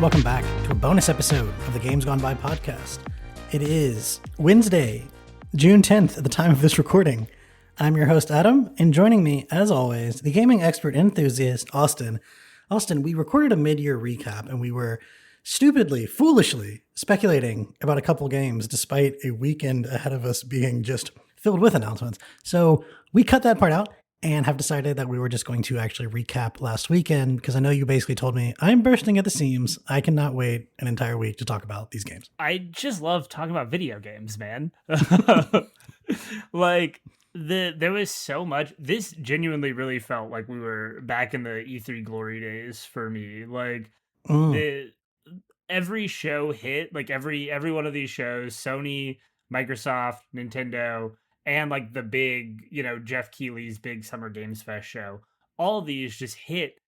welcome back to a bonus episode of the Games Gone By podcast. It is Wednesday, June 10th at the time of this recording. I'm your host, Adam, and joining me, as always, the gaming expert enthusiast, Austin. Austin, we recorded a mid-year recap, and we were stupidly, foolishly speculating about a couple games, despite a weekend ahead of us being just filled with announcements. So we cut that part out and have decided that we were just going to actually recap last weekend, because I know you basically told me, I'm bursting at the seams. I cannot wait an entire week to talk about these games. I just love talking about video games, man. There was so much. This genuinely really felt like we were back in the E3 glory days for me. Every show hit, like every one of these shows, Sony, Microsoft, Nintendo, and like the big, Jeff Keighley's big Summer Games Fest show. All of these just hit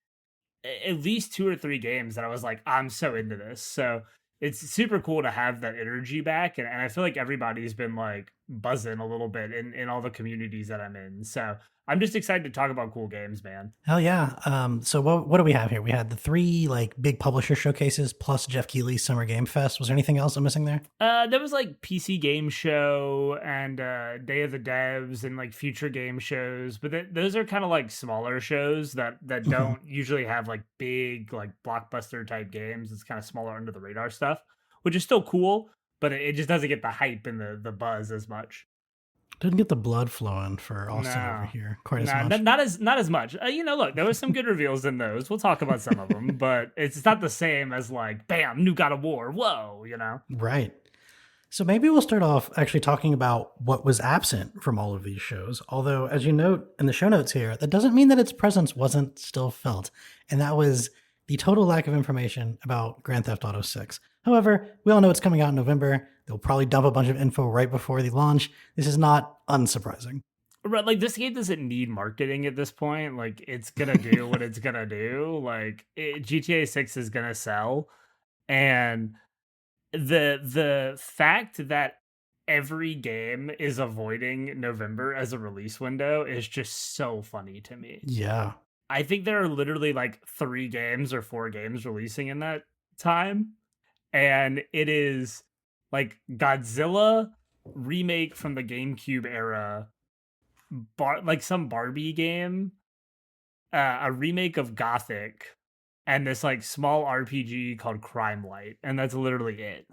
at least 2 or 3 games that I was like, I'm so into this. So it's super cool to have that energy back. And I feel like everybody's been like buzzing a little bit in all the communities that I'm in. So I'm just excited to talk about cool games, man. Hell yeah. So what do we have here? We had the 3 like big publisher showcases plus Jeff Keighley's Summer Game Fest. Was there anything else I'm missing there? There was like PC Game Show and Day of the Devs and like future game shows, but those are kind of like smaller shows that don't usually have like big like blockbuster type games. It's kind of smaller under the radar stuff, which is still cool, but it just doesn't get the hype and the buzz as much. Didn't get the blood flowing for Austin over here quite as much. Not as much. Look, there was some good reveals in those. We'll talk about some of them, but it's not the same as like, bam, new God of War. Whoa, Right. So maybe we'll start off actually talking about what was absent from all of these shows. Although, as you note in the show notes here, that doesn't mean that its presence wasn't still felt. And that was the total lack of information about Grand Theft Auto 6. However, we all know it's coming out in November. They'll probably dump a bunch of info right before the launch. This is not unsurprising. Right, like this game doesn't need marketing at this point. Like it's gonna do what it's gonna do. Like GTA 6 is gonna sell, and the fact that every game is avoiding November as a release window is just so funny to me. Yeah, I think there are literally like 3 games or 4 games releasing in that time, and it is like Godzilla remake from the GameCube era, like some Barbie game, a remake of Gothic, and this like small RPG called Crime Light, and that's literally it.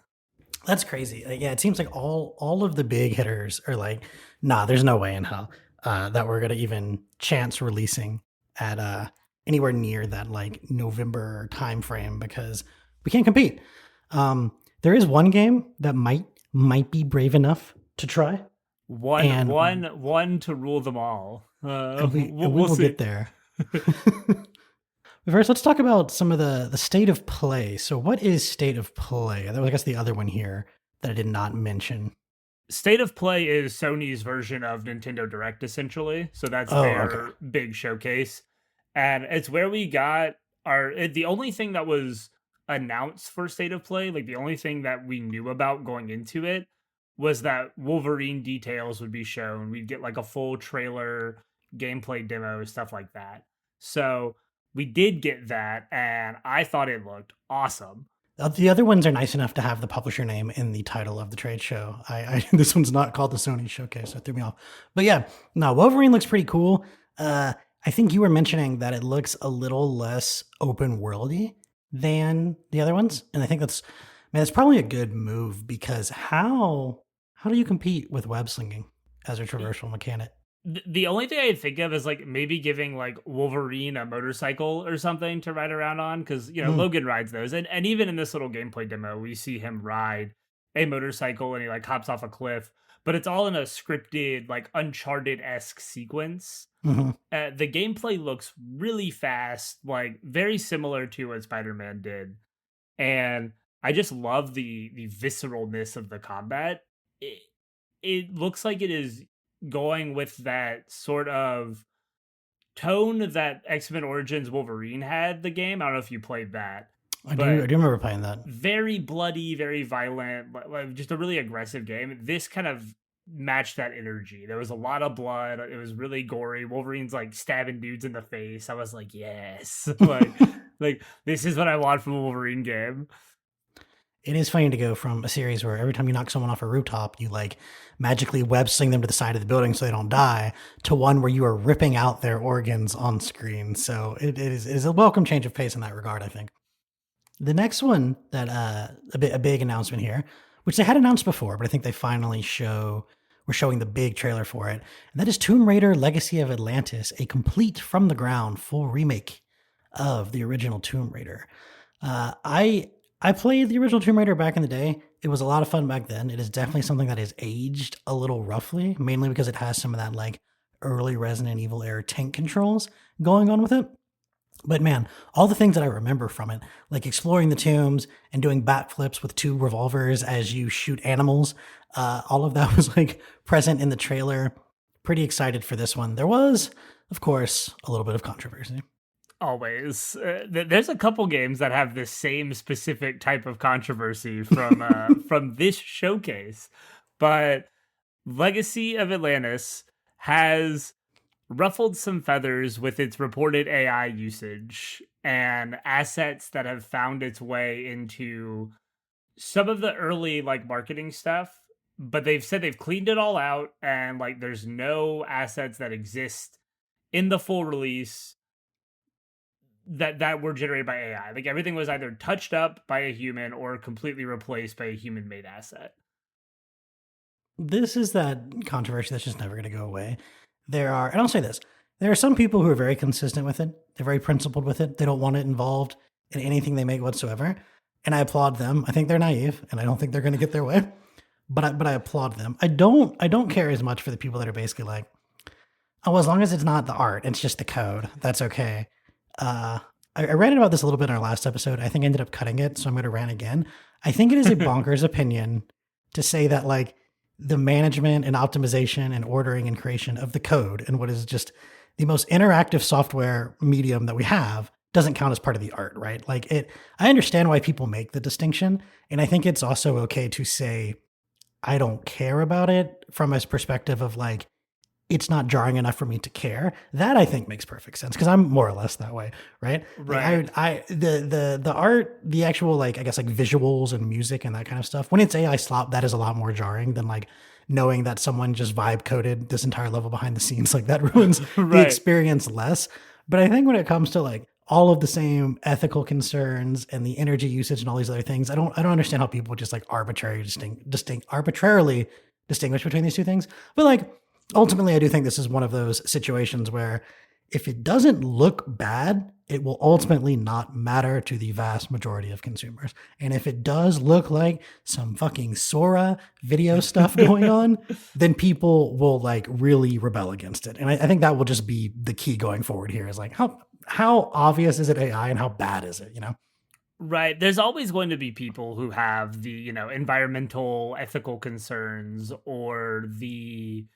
That's crazy. Yeah, it seems like all of the big hitters are like, nah, there's no way in hell that we're gonna even chance releasing at anywhere near that like November time frame, because we can't compete. There is one game that might be brave enough to try. One to rule them all. We'll get there. But first, let's talk about some of the state of play. So what is state of play? That was, I guess, the other one here that I did not mention. State of Play is Sony's version of Nintendo Direct, essentially. So that's their big showcase. And it's where we got the only thing that was announced for State of Play, like the only thing that we knew about going into it, was that Wolverine details would be shown. We'd get like a full trailer, gameplay demo, stuff like that. So we did get that, and I thought it looked awesome. The other ones are nice enough to have the publisher name in the title of the trade show. This one's not called the Sony Showcase, so it threw me off. But yeah, no, Wolverine looks pretty cool. I think you were mentioning that it looks a little less open worldy than the other ones, and I think that's probably a good move, because how do you compete with web slinging as a traversal mechanic? The only thing I think of is like maybe giving like Wolverine a motorcycle or something to ride around on, because Logan rides those, and even in this little gameplay demo we see him ride a motorcycle and he like hops off a cliff, but it's all in a scripted like Uncharted-esque sequence. The gameplay looks really fast, like very similar to what Spider-Man did, and I just love the visceralness of the combat. It looks like it is going with that sort of tone that X-Men Origins Wolverine had the game. I don't know if you played that. I do remember playing that. Very bloody, very violent, like just a really aggressive game. This kind of matched that energy. There was a lot of blood. It was really gory. Wolverine's like stabbing dudes in the face. I was like, yes. Like Like, this is what I want from a Wolverine game. It is funny to go from a series where every time you knock someone off a rooftop, you like magically web sling them to the side of the building so they don't die, to one where you are ripping out their organs on screen. So it is a welcome change of pace in that regard, I think. The next one that a big announcement here, which they had announced before, but I think they finally we're showing the big trailer for it, and that is Tomb Raider: Legacy of Atlantis, a complete from the ground full remake of the original Tomb Raider. I played the original Tomb Raider back in the day. It was a lot of fun back then. It is definitely something that is aged a little roughly, mainly because it has some of that like early Resident Evil era tank controls going on with it. But man, all the things that I remember from it, like exploring the tombs and doing backflips with two revolvers as you shoot animals, all of that was like present in the trailer. Pretty excited for this one. There was, of course, a little bit of controversy. Always. There's a couple games that have the same specific type of controversy from from this showcase, but Legacy of Atlantis has ruffled some feathers with its reported AI usage and assets that have found its way into some of the early like marketing stuff, but they've said they've cleaned it all out and like there's no assets that exist in the full release that were generated by AI. Like everything was either touched up by a human or completely replaced by a human made asset. This is that controversy that's just never going to go away. And I'll say this, there are some people who are very consistent with it. They're very principled with it. They don't want it involved in anything they make whatsoever. And I applaud them. I think they're naive and I don't think they're going to get their way, but I applaud them. I don't care as much for the people that are basically like, oh, as long as it's not the art, it's just the code. That's okay. I ranted about this a little bit in our last episode. I think I ended up cutting it, so I'm going to rant again. I think it is a bonkers opinion to say that like the management and optimization and ordering and creation of the code and what is just the most interactive software medium that we have doesn't count as part of the art, right? Like I understand why people make the distinction. And I think it's also okay to say, I don't care about it from a perspective of like, it's not jarring enough for me to care. That I think makes perfect sense because I'm more or less that way, right? Right. Like the art, the actual like I guess like visuals and music and that kind of stuff. When it's AI slop, that is a lot more jarring than like knowing that someone just vibe coded this entire level behind the scenes. Like that ruins Right. the experience less. But I think when it comes to like all of the same ethical concerns and the energy usage and all these other things, I don't understand how people just like arbitrarily distinguish between these two things. But like ultimately, I do think this is one of those situations where if it doesn't look bad, it will ultimately not matter to the vast majority of consumers. And if it does look like some fucking Sora video stuff going on, then people will like really rebel against it. And I think that will just be the key going forward here is like, how obvious is it AI and how bad is it, you know? Right. There's always going to be people who have the, environmental ethical concerns or the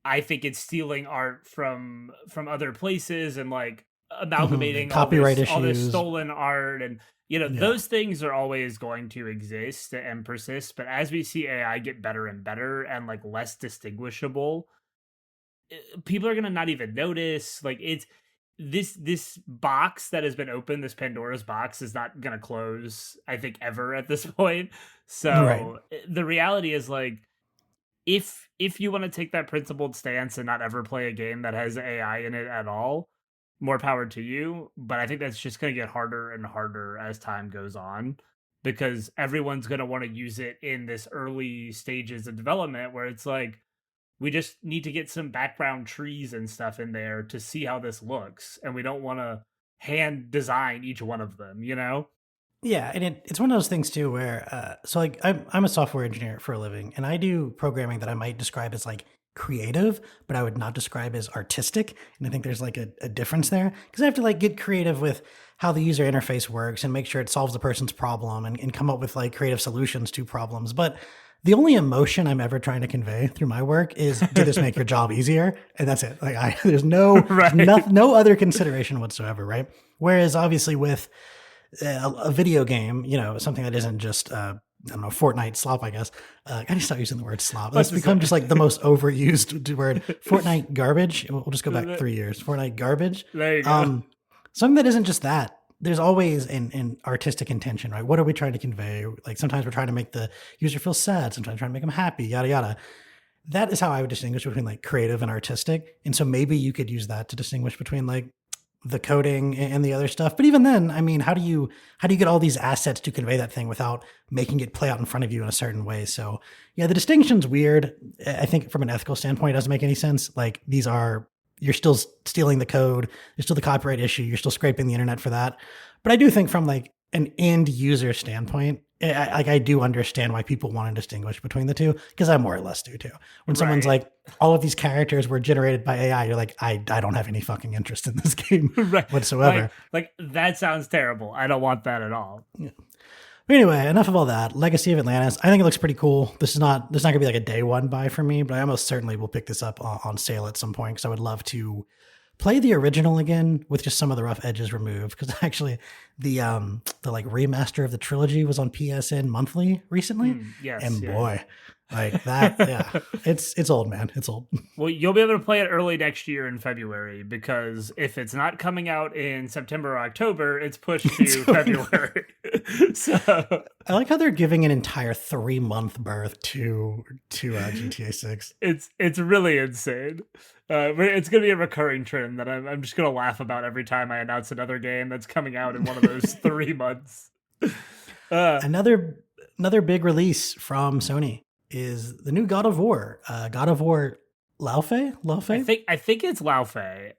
I think it's stealing art from other places and like amalgamating Copyright all this issues. stolen art and those things are always going to exist and persist. But as we see AI get better and better and like less distinguishable, people are gonna not even notice. Like it's this box that has been opened, this Pandora's box, is not gonna close, I think, ever at this point. Right. So the reality is like if you want to take that principled stance and not ever play a game that has AI in it at all, more power to you. But I think that's just going to get harder and harder as time goes on because everyone's going to want to use it in this early stages of development where it's like, we just need to get some background trees and stuff in there to see how this looks. And we don't want to hand design each one of them, you know? Yeah, and it's one of those things too where so like I'm a software engineer for a living, and I do programming that I might describe as like creative, but I would not describe as artistic. And I think there's like a difference there because I have to like get creative with how the user interface works and make sure it solves the person's problem and come up with like creative solutions to problems. But the only emotion I'm ever trying to convey through my work is, did this make your job easier? And that's it. Like there's Right. no other consideration whatsoever, right? Whereas obviously with a video game, something that isn't just, I don't know, Fortnite slop, I guess. I need to stop using the word slop. That's become just like the most overused word. Fortnite garbage. We'll just go back 3 years. Fortnite garbage. There you go. Something that isn't just that there's always an artistic intention, right? What are we trying to convey? Like sometimes we're trying to make the user feel sad, sometimes trying to make them happy, yada yada. That is how I would distinguish between like creative and artistic. And so maybe you could use that to distinguish between like the coding and the other stuff. But even then, I mean, how do you get all these assets to convey that thing without making it play out in front of you in a certain way? So yeah, the distinction's weird. I think from an ethical standpoint, it doesn't make any sense. Like these are you're still stealing the code, there's still the copyright issue, you're still scraping the internet for that. But I do think from like an end user standpoint, I do understand why people want to distinguish between the two because I more or less do too. When someone's like, all of these characters were generated by AI, you're like, I don't have any fucking interest in this game whatsoever. Like that sounds terrible. I don't want that at all. Yeah. But anyway, enough of all that. Legacy of Atlantis. I think it looks pretty cool. This is not gonna be like a day one buy for me, but I almost certainly will pick this up on sale at some point because I would love to play the original again with just some of the rough edges removed. Because actually, the like remaster of the trilogy was on PSN monthly recently. Yes, and boy, like that, yeah, it's old, man. It's old. Well, you'll be able to play it early next year in February because if it's not coming out in September or October, it's pushed to February. So I like how they're giving an entire 3-month berth to GTA 6. It's really insane. It's going to be a recurring trend that I'm just going to laugh about every time I announce another game that's coming out in one of those 3 months. Another big release from Sony is the new God of War. God of War Laufey? I think it's Laufey.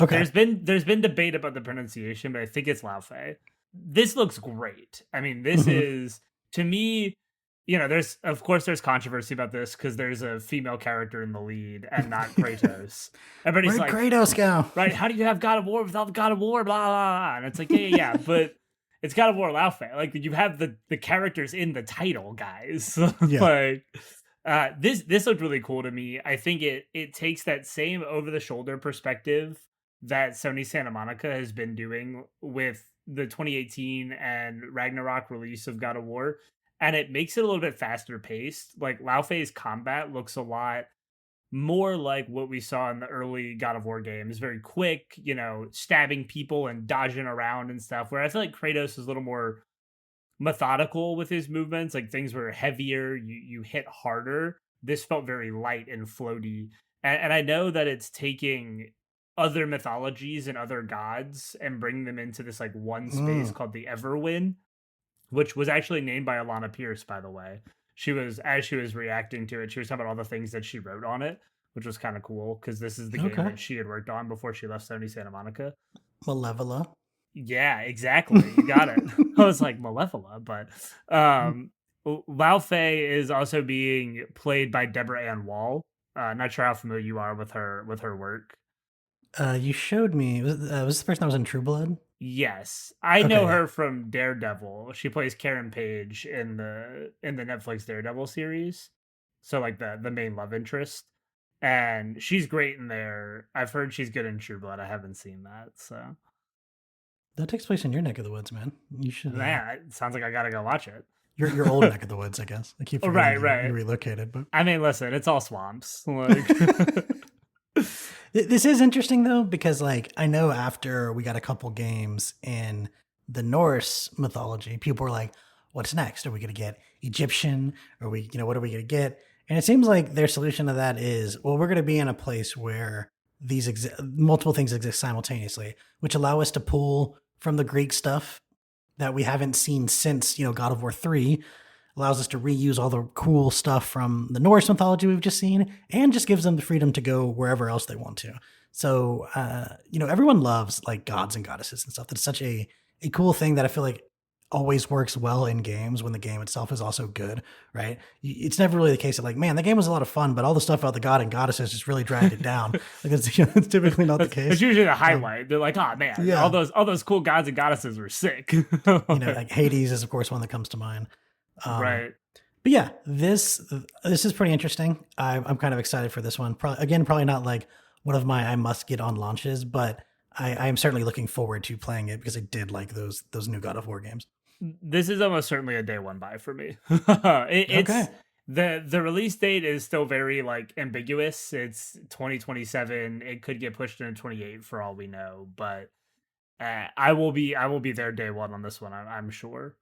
Okay. There's been debate about the pronunciation, but I think it's Laufey. This looks great. I mean, this is, to me, there's controversy about this because there's a female character in the lead and not Kratos. Everybody's Where'd Kratos go? Right? How do you have God of War without the God of War? Blah, blah, blah. And it's like, yeah, but it's God of War Laufey. Like, you have the characters in the title, guys. Yeah. Like, this looked really cool to me. I think it takes that same over-the-shoulder perspective that Sony Santa Monica has been doing with the 2018 and Ragnarok release of God of War, and it makes it a little bit faster paced. Like Laufey's combat looks a lot more like what we saw in the early God of War games. Very quick, stabbing people and dodging around and stuff, where I feel like Kratos is a little more methodical with his movements. Like things were heavier, you hit harder. This felt very light and floaty. And I know that it's taking other mythologies and other gods and bring them into this like one space called the Everwind, which was actually named by Alana Pierce, by the way. As she was reacting to it, she was talking about all the things that she wrote on it, which was kind of cool because this is the game that she had worked on before she left Sony Santa Monica. Malevola. Yeah, exactly. You got it. I was like Malevola, but Laufey is also being played by Deborah Ann Wall. Not sure how familiar you are with her work. You showed me. Was this the person that was in True Blood? Yes, I know her from Daredevil. She plays Karen Page in the Netflix Daredevil series, so like the main love interest, and she's great in there. I've heard she's good in True Blood. I haven't seen that, so that takes place in your neck of the woods, man. You should. Yeah, it sounds like I gotta go watch it. Your old neck of the woods, I guess. I keep forgetting you relocated, but I mean, listen, it's all swamps. Like. This is interesting though, because like I know after we got a couple games in the Norse mythology, people were like, "What's next? Are we going to get Egyptian? Are we, what are we going to get?" And it seems like their solution to that is, well, we're going to be in a place where these multiple things exist simultaneously, which allow us to pull from the Greek stuff that we haven't seen since God of War 3. Allows us to reuse all the cool stuff from the Norse mythology we've just seen, and just gives them the freedom to go wherever else they want to. So, everyone loves like gods and goddesses and stuff. That's such a cool thing that I feel like always works well in games when the game itself is also good, right? It's never really the case of like, man, the game was a lot of fun, but all the stuff about the god and goddesses just really dragged it down. Like it's typically not the case. It's usually the highlight. They're like, oh man, all those cool gods and goddesses were sick. Like Hades is of course one that comes to mind. Right. But yeah, this is pretty interesting. I'm kind of excited for this one. Probably not like one of my I must get on launches, but I am certainly looking forward to playing it because I did like those new God of War games. This is almost certainly a day one buy for me. It's okay. The release date is still very like ambiguous. It's 2027. It could get pushed into 28 for all we know, but I will be there day one on this one. I'm sure.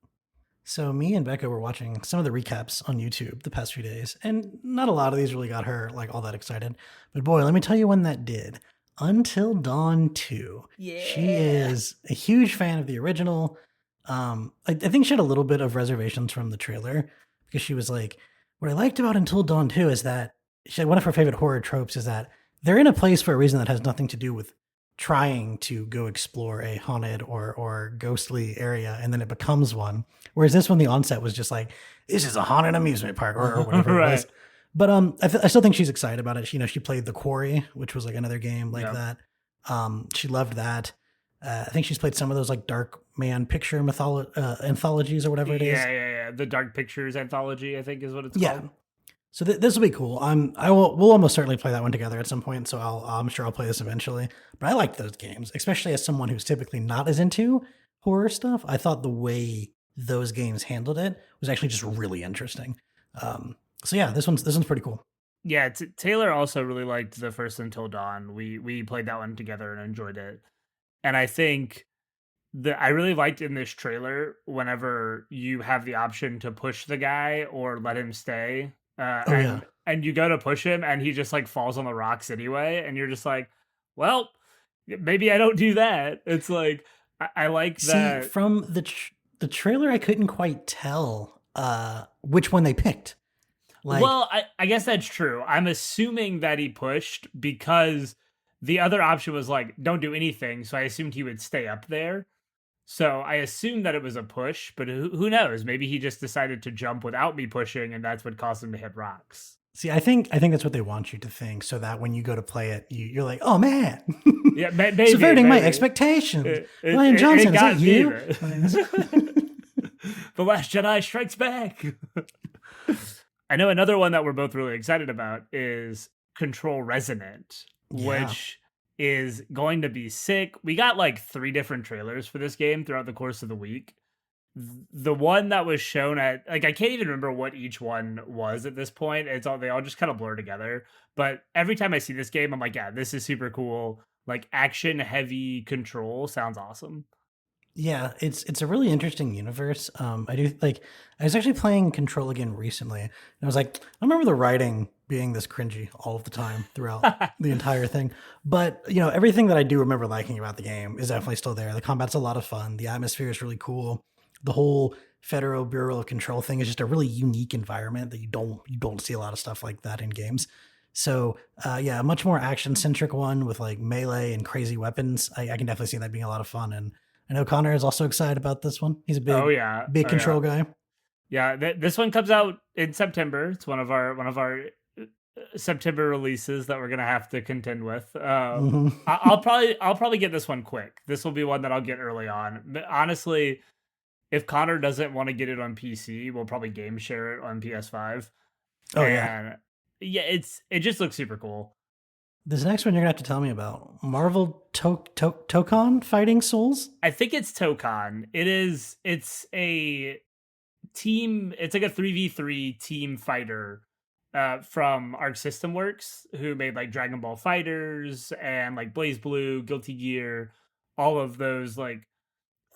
So me and Becca were watching some of the recaps on YouTube the past few days, and not a lot of these really got her like all that excited. But boy, let me tell you when that did. Until Dawn 2. She Yeah. is a huge fan of the original. I think she had a little bit of reservations from the trailer because she was like, what I liked about Until Dawn 2 is that one of her favorite horror tropes is that they're in a place for a reason that has nothing to do with trying to go explore a haunted or ghostly area, and then it becomes one. Whereas this one, the onset was just like, this is a haunted amusement park or whatever it Right. was. But I still think she's excited about it. She played The Quarry, which was like another game like Yep. that. She loved that. I think she's played some of those like Dark Man picture anthologies or whatever it is. Yeah. The Dark Pictures anthology, I think, is what it's Yeah. called. So this will be cool. We'll almost certainly play that one together at some point. So I'm sure I'll play this eventually. But I liked those games, especially as someone who's typically not as into horror stuff. I thought the way those games handled it was actually just really interesting. So yeah, this one's pretty cool. Yeah, Taylor also really liked the first Until Dawn. We played that one together and enjoyed it. And I think I really liked in this trailer whenever you have the option to push the guy or let him stay, Oh yeah. and you go to push him and he just like falls on the rocks anyway, and you're just like, well, maybe I don't do that. It's like I like See, that. from the trailer, I couldn't quite tell which one they picked. Like, Well, I guess that's true. I'm assuming that he pushed because the other option was like, don't do anything. So I assumed he would stay up there. So I assumed that it was a push, but who knows? Maybe he just decided to jump without me pushing, and that's what caused him to hit rocks. see, I think that's what they want you to think, so that when you go to play it, you're like, oh man, Yeah, maybe subverting my maybe expectations. it, Ryan it, Johnson, it is that got me. you? The Last Jedi Strikes Back. I know another one that we're both really excited about is Control Resonant, Yeah. which is going to be sick. We got like 3 different trailers for this game throughout the course of the week. The one that was shown at, like, I can't even remember what each one was at this point. They all just kind of blur together. But every time I see this game, I'm like, yeah, this is super cool. Like, action heavy Control sounds awesome. Yeah, it's a really interesting universe. I do like. I was actually playing Control again recently, and I was like, I remember the writing being this cringy all of the time throughout the entire thing. But everything that I do remember liking about the game is definitely still there. The combat's a lot of fun. The atmosphere is really cool. The whole Federal Bureau of Control thing is just a really unique environment that you don't see a lot of stuff like that in games. So yeah, a much more action centric one with like melee and crazy weapons. I can definitely see that being a lot of fun. And I know Connor is also excited about this one. He's a Oh big, yeah, big oh yeah, Control guy. yeah. This one comes out in September. It's one of our September releases that we're gonna have to contend with. Hmm. I'll probably get this one quick. This will be one that I'll get early on. But honestly, if Connor doesn't want to get it on PC, we'll probably game share it on PS5. Oh yeah, And yeah, it just looks super cool. this next one you're gonna have to tell me about Marvel Tokon Fighting Souls. I think it's Tokon. It's a team, it's like a 3v3 team fighter from Arc System Works, who made like Dragon Ball Fighters and like Blaze Blue, Guilty Gear, all of those like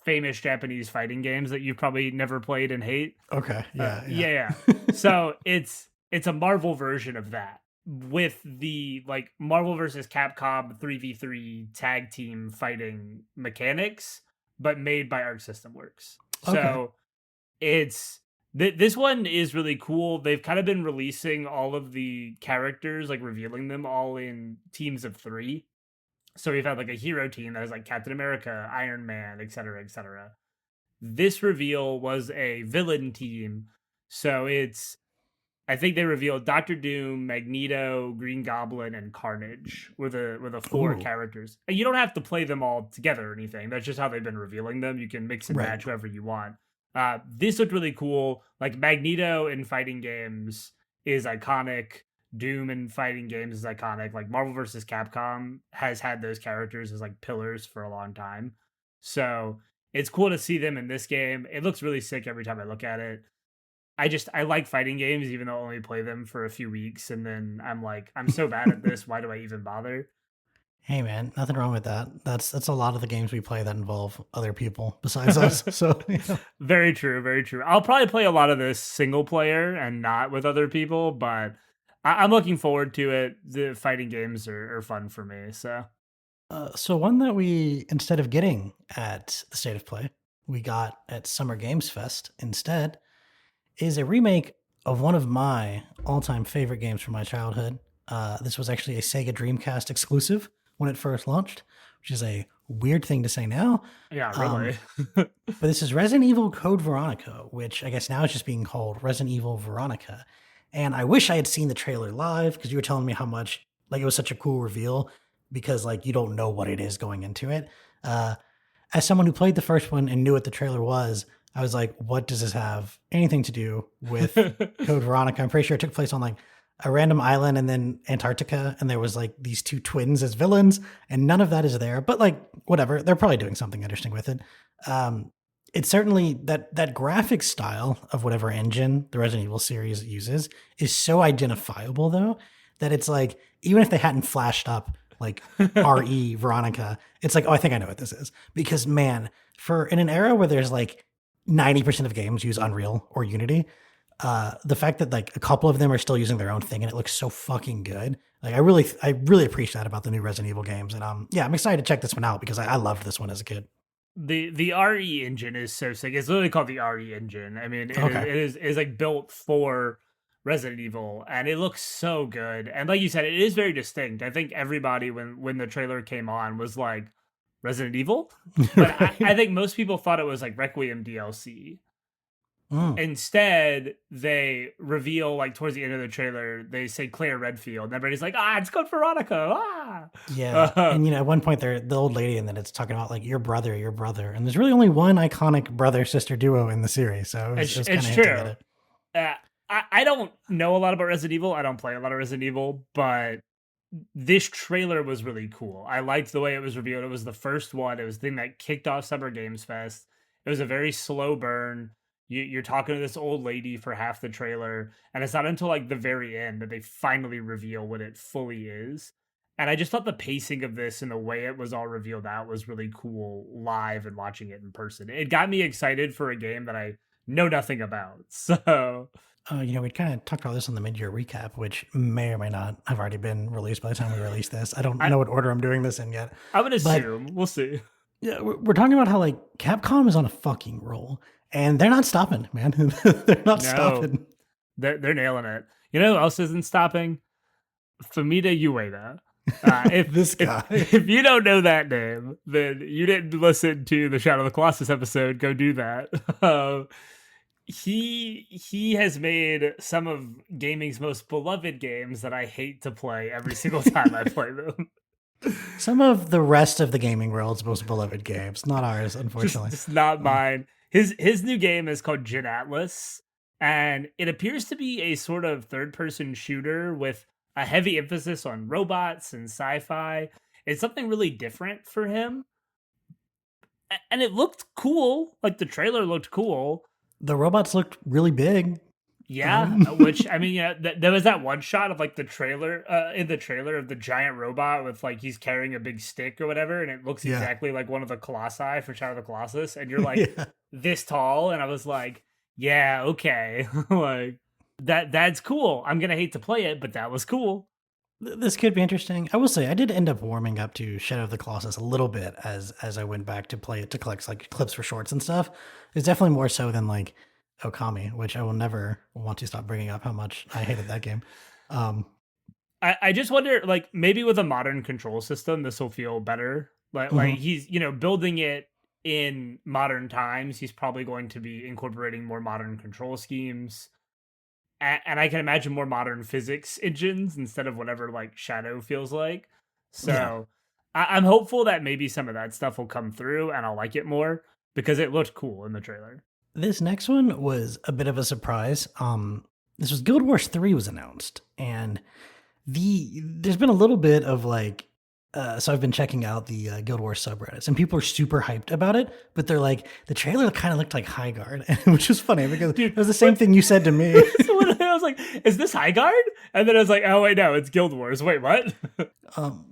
famous Japanese fighting games that you've probably never played and hate. Okay, yeah, yeah. Yeah. So it's a Marvel version of that with the like Marvel versus Capcom 3v3 tag team fighting mechanics, but made by Arc System Works. Okay. So it's this one is really cool. They've kind of been releasing all of the characters, like revealing them all in teams of 3. So we've had like a hero team that is like Captain America, Iron Man, etc., etc. This reveal was a villain team. So I think they revealed Doctor Doom, Magneto, Green Goblin, and Carnage were the 4 Ooh. characters. And you don't have to play them all together or anything. That's just how they've been revealing them. You can mix and Right. match whoever you want. This looked really cool. Like Magneto in fighting games is iconic. Doom in fighting games is iconic. Like Marvel vs. Capcom has had those characters as like pillars for a long time. So it's cool to see them in this game. It looks really sick every time I look at it. I like fighting games, even though I only play them for a few weeks, and then I'm like, I'm so bad at this. Why do I even bother? Hey man, nothing wrong with that. That's a lot of the games we play that involve other people besides us. So Very true, very true. I'll probably play a lot of this single player and not with other people, but I'm looking forward to it. The fighting games are fun for me. So so one that we instead of getting at the State of Play, we got at Summer Games Fest instead is a remake of one of my all-time favorite games from my childhood. This was actually a Sega Dreamcast exclusive when it first launched, which is a weird thing to say now. yeah, Um, really. but this is Resident Evil Code Veronica, which I guess now is just being called Resident Evil Veronica. And I wish I had seen the trailer live because you were telling me how much like it was such a cool reveal because like you don't know what it is going into it. Uh, as someone who played the first one and knew what the trailer was, I was like, what does this have anything to do with Code Veronica? I'm pretty sure it took place on like a random island and then Antarctica, and there was like these two twins as villains, and none of that is there. But like, whatever, they're probably doing something interesting with it. Um, it's certainly that graphic style of whatever engine the Resident Evil series uses is so identifiable though that it's like even if they hadn't flashed up like RE Veronica, it's like, oh, I think I know what this is. Because man, for in an era where there's like 90% of games use Unreal or Unity, the fact that like a couple of them are still using their own thing and it looks so fucking good. Like I really appreciate that about the new Resident Evil games. And yeah, I'm excited to check this one out because I loved this one as a kid. The RE engine is so sick. It's literally called the RE engine. I mean, Okay. it is like built for Resident Evil, and it looks so good. And like you said, it is very distinct. I think everybody when the trailer came on was like Resident Evil, but I Right. think most people thought it was like Requiem DLC. Mm. Instead, they reveal like towards the end of the trailer, they say Claire Redfield, and everybody's like, "Ah, it's called Veronica!" Ah, Yeah. And at one point they're the old lady and then it's talking about like your brother, your brother. And there's really only one iconic brother sister duo in the series. So it was kind it's of hinting at true. it. Uh, I don't know a lot about Resident Evil. I don't play a lot of Resident Evil, but this trailer was really cool. I liked the way it was revealed. It was the first one. It was the thing that kicked off Summer Games Fest. It was a very slow burn. You're talking to this old lady for half the trailer, and it's not until like the very end that they finally reveal what it fully is. And I just thought the pacing of this and the way it was all revealed out was really cool live and watching it in person. It got me excited for a game that I know nothing about. So We kind of talked about this on the mid-year recap, which may or may not have already been released by the time we release this. I don't I know what order I'm doing this in yet, I would but assume we'll see. yeah, we're talking about how like Capcom is on a fucking roll, and they're not stopping, man. They're not No, stopping. they're nailing it. You know who else isn't stopping? Famita Ueda. This If guy. if you don't know that name, then you didn't listen to the Shadow of the Colossus episode. Go do that. He has made some of gaming's most beloved games that I hate to play every single time I play them. Some of the rest of the gaming world's most beloved games, not ours, unfortunately. Just not Uh, mine. His new game is called Jin Atlas, and it appears to be a sort of third person shooter with a heavy emphasis on robots and sci-fi. It's something really different for him. And it looked cool. Like the trailer looked cool. the robots looked really big. Yeah, which I mean, yeah, there was that one shot of like the trailer in the trailer of the giant robot with like he's carrying a big stick or whatever, and it looks Yeah. exactly like one of the colossi for Shadow of the Colossus, and you're like Yeah. this tall, and I was like, yeah, okay, like that's cool. I'm gonna hate to play it, but that was cool. This could be interesting. I will say I did end up warming up to Shadow of the Colossus a little bit as I went back to play it to collect like clips for shorts and stuff. It's definitely more so than like Okami, which I will never want to stop bringing up how much I hated that game. Um, I just wonder, like maybe with a modern control system, this will feel better. Like mhm. he's building it in modern times. He's probably going to be incorporating more modern control schemes and I can imagine more modern physics engines instead of whatever like Shadow feels like. Yeah. So I'm hopeful that maybe some of that stuff will come through and I'll like it more because it looked cool in the trailer. This next one was a bit of a surprise. This was Guild Wars 3 was announced, and there's been a little bit of like So I've been checking out the Guild Wars subreddits, and people are super hyped about it. But they're like, the trailer kind of looked like High Guard, which was funny because Dude, it was the same thing you said to me. so when I was like, is this High Guard? And then I was like, oh wait, no, it's Guild Wars. Wait, what?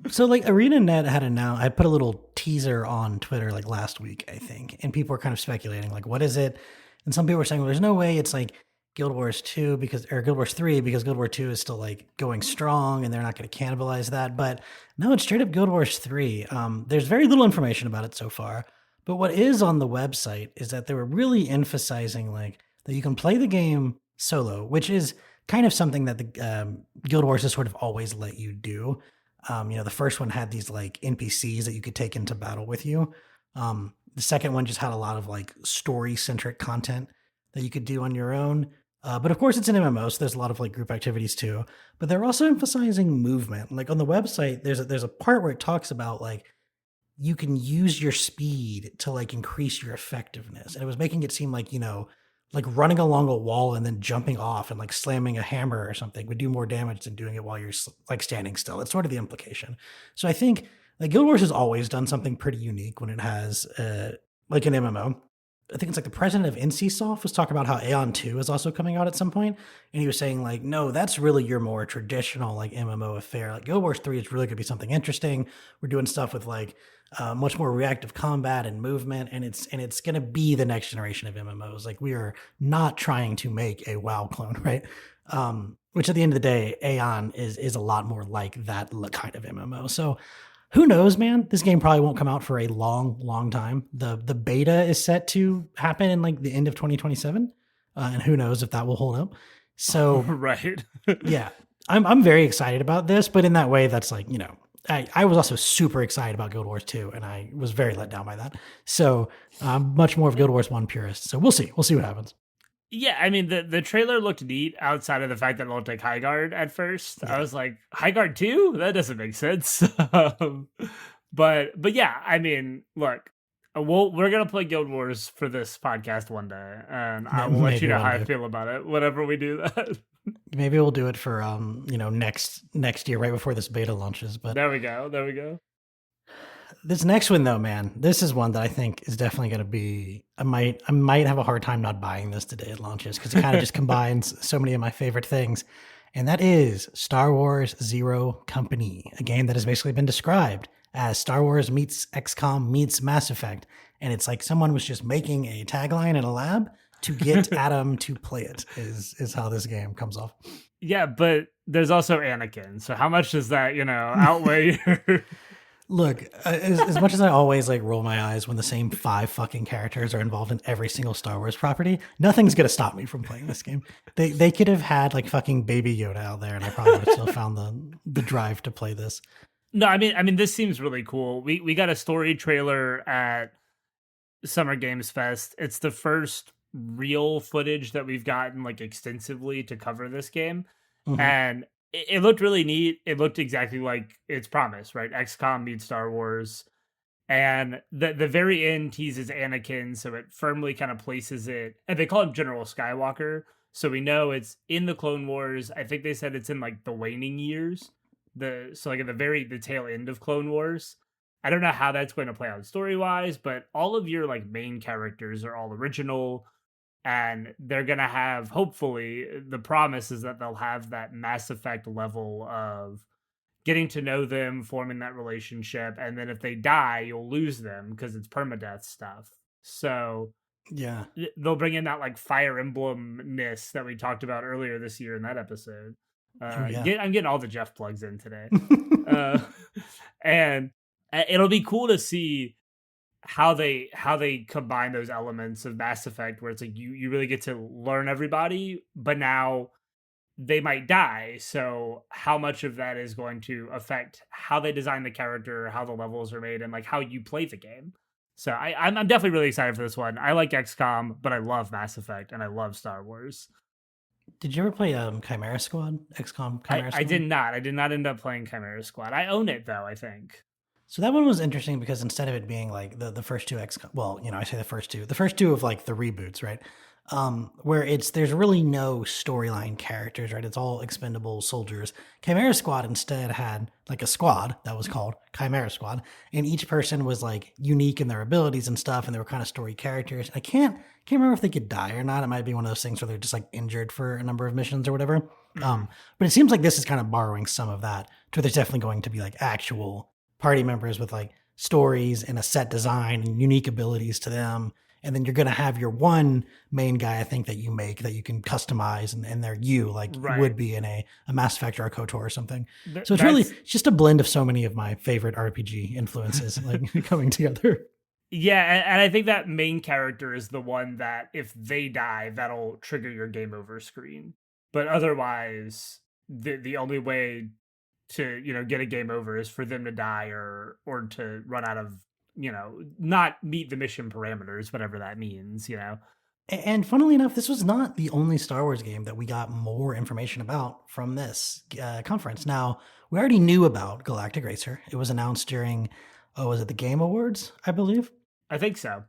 So like ArenaNet I put a little teaser on Twitter like last week, I think, and people were kind of speculating like, what is it? And some people were saying, well, there's no way it's like Guild Wars 2 or Guild Wars 3 because Guild Wars 2 is still like going strong and they're not going to cannibalize that. But no, it's straight up Guild Wars 3. There's very little information about it so far. But what is on the website is that they were really emphasizing like that you can play the game solo, which is kind of something that the Guild Wars has sort of always let you do. The first one had these like NPCs that you could take into battle with you. The second one just had a lot of like story centric content that you could do on your own. But of course, it's an MMO, so there's a lot of like group activities too. But they're also emphasizing movement. Like on the website, there's a part where it talks about like you can use your speed to like increase your effectiveness, and it was making it seem like like running along a wall and then jumping off and like slamming a hammer or something would do more damage than doing it while you're like standing still. It's sort of the implication. So I think like Guild Wars has always done something pretty unique when it has like an MMO. I think it's like the president of NCSoft was talking about how Aeon 2 is also coming out at some point, and he was saying like, no, that's really your more traditional like MMO affair. Like Guild Wars 3 is really going to be something interesting. We're doing stuff with like much more reactive combat and movement, and it's going to be the next generation of MMOs. Like we are not trying to make a WoW clone, right? Which at the end of the day, Aeon is a lot more like that kind of MMO. So who knows, man? This game probably won't come out for a long, long time. The beta is set to happen in like the end of 2027, and who knows if that will hold up. So right. yeah, I'm very excited about this, but in that way, that's like I was also super excited about Guild Wars 2, and I was very let down by that. So I'm much more of Guild Wars 1 purist. So we'll see what happens. Yeah, I mean the trailer looked neat outside of the fact that it looked like High Guard at first. Yeah. I was like, High Guard 2? That doesn't make sense. But yeah, I mean, look, we're gonna play Guild Wars for this podcast one day, and I will let you know how I feel about it whenever we do that. Maybe we'll do it for next year, right before this beta launches. But there we go. This next one though, man, this is one that I think is definitely going to be. I might have a hard time not buying this today it launches because it kind of just combines so many of my favorite things, and that is Star Wars Zero Company, a game that has basically been described as Star Wars meets XCOM meets Mass Effect, and it's like someone was just making a tagline in a lab to get Adam to play it. Is how this game comes off. Yeah, but there's also Anakin. So how much does that outweigh your? Look, as much as I always like roll my eyes when the same 5 fucking characters are involved in every single Star Wars property, nothing's gonna stop me from playing this game. They could have had like fucking Baby Yoda out there, and I probably would have still found the drive to play this. No, I mean this seems really cool. We got a story trailer at Summer Games Fest. It's the first real footage that we've gotten like extensively to cover this game, and it looked really neat. It looked exactly like its promise, right? XCOM meets Star Wars. And the very end teases Anakin, so it firmly kind of places it. And they call him General Skywalker, so we know it's in the Clone Wars. I think they said it's in like the waning years, like at the tail end of Clone Wars. I don't know how that's going to play out story wise, but all of your like main characters are all original. And they're going to have, hopefully, the promise is that they'll have that Mass Effect level of getting to know them, forming that relationship. And then if they die, you'll lose them because it's permadeath stuff. So yeah, they'll bring in that like Fire Emblem-ness that we talked about earlier this year in that episode. I'm getting all the Jeff plugs in today. And it'll be cool to see how they combine those elements of Mass Effect, where it's like you really get to learn everybody, but now they might die. So how much of that is going to affect how they design the character, how the levels are made, and like how you play the game. So I'm definitely really excited for this one. I like XCOM, but I love Mass Effect and I love Star Wars. Did you ever play Chimera Squad? XCOM Chimera Squad? I did not. I did not end up playing Chimera Squad. I own it though, I think. So that one was interesting because instead of it being like the first two XCOM, well, I say the first two of like the reboots, right? where there's really no storyline characters, right? It's all expendable soldiers. Chimera Squad instead had like a squad that was called Chimera Squad, and each person was like unique in their abilities and stuff, and they were kind of story characters. I can't remember if they could die or not. It might be one of those things where they're just like injured for a number of missions or whatever. But it seems like this is kind of borrowing some of that. So there's definitely going to be like actual party members with like stories and a set design and unique abilities to them. And then you're going to have your one main guy, I think, that you make that you can customize, and they're you, like you would be in a Mass Effect or a KOTOR or something. So it's just a blend of so many of my favorite RPG influences like coming together. Yeah, and I think that main character is the one that if they die, that'll trigger your game over screen. But otherwise, the only way to get a game over is for them to die or to run out of not meet the mission parameters, whatever that means. And funnily enough, this was not the only Star Wars game that we got more information about from this conference. Now, we already knew about Galactic Racer. It was announced during, was it the Game Awards, I believe? I think so.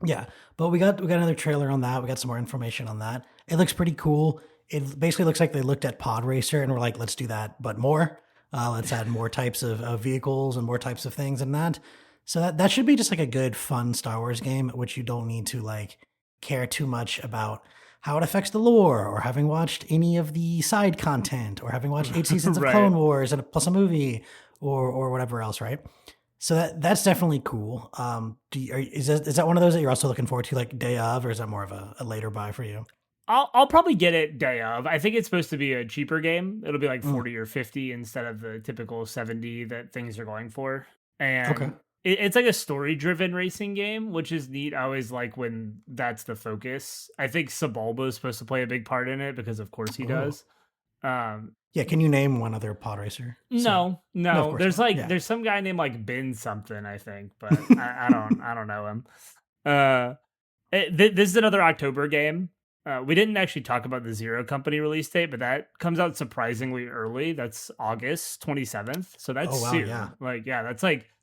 Yeah, but we got another trailer on that. We got some more information on that. It looks pretty cool. It basically looks like they looked at Pod Racer and were like, let's do that, but more. Let's add more types of vehicles and more types of things and that. So that should be just like a good, fun Star Wars game, which you don't need to like care too much about how it affects the lore, or having watched any of the side content, or having watched 8 seasons of Clone Wars and plus a movie, or whatever else, right? So that's definitely cool. Is that one of those that you're also looking forward to, like day of, or is that more of a later buy for you? I'll probably get it day of. I think it's supposed to be a cheaper game. It'll be like 40 or 50 instead of the typical 70 that things are going for. And it's like a story-driven racing game, which is neat. I always like when that's the focus. I think Sebulba is supposed to play a big part in it because, of course, he does. Yeah, can you name one other pod racer? No. There's there's some guy named like Ben something, I think, but I don't know him. This is another October game. We didn't actually talk about the Zero Company release date, but that comes out surprisingly early. That's August 27th. So that's soon. Yeah.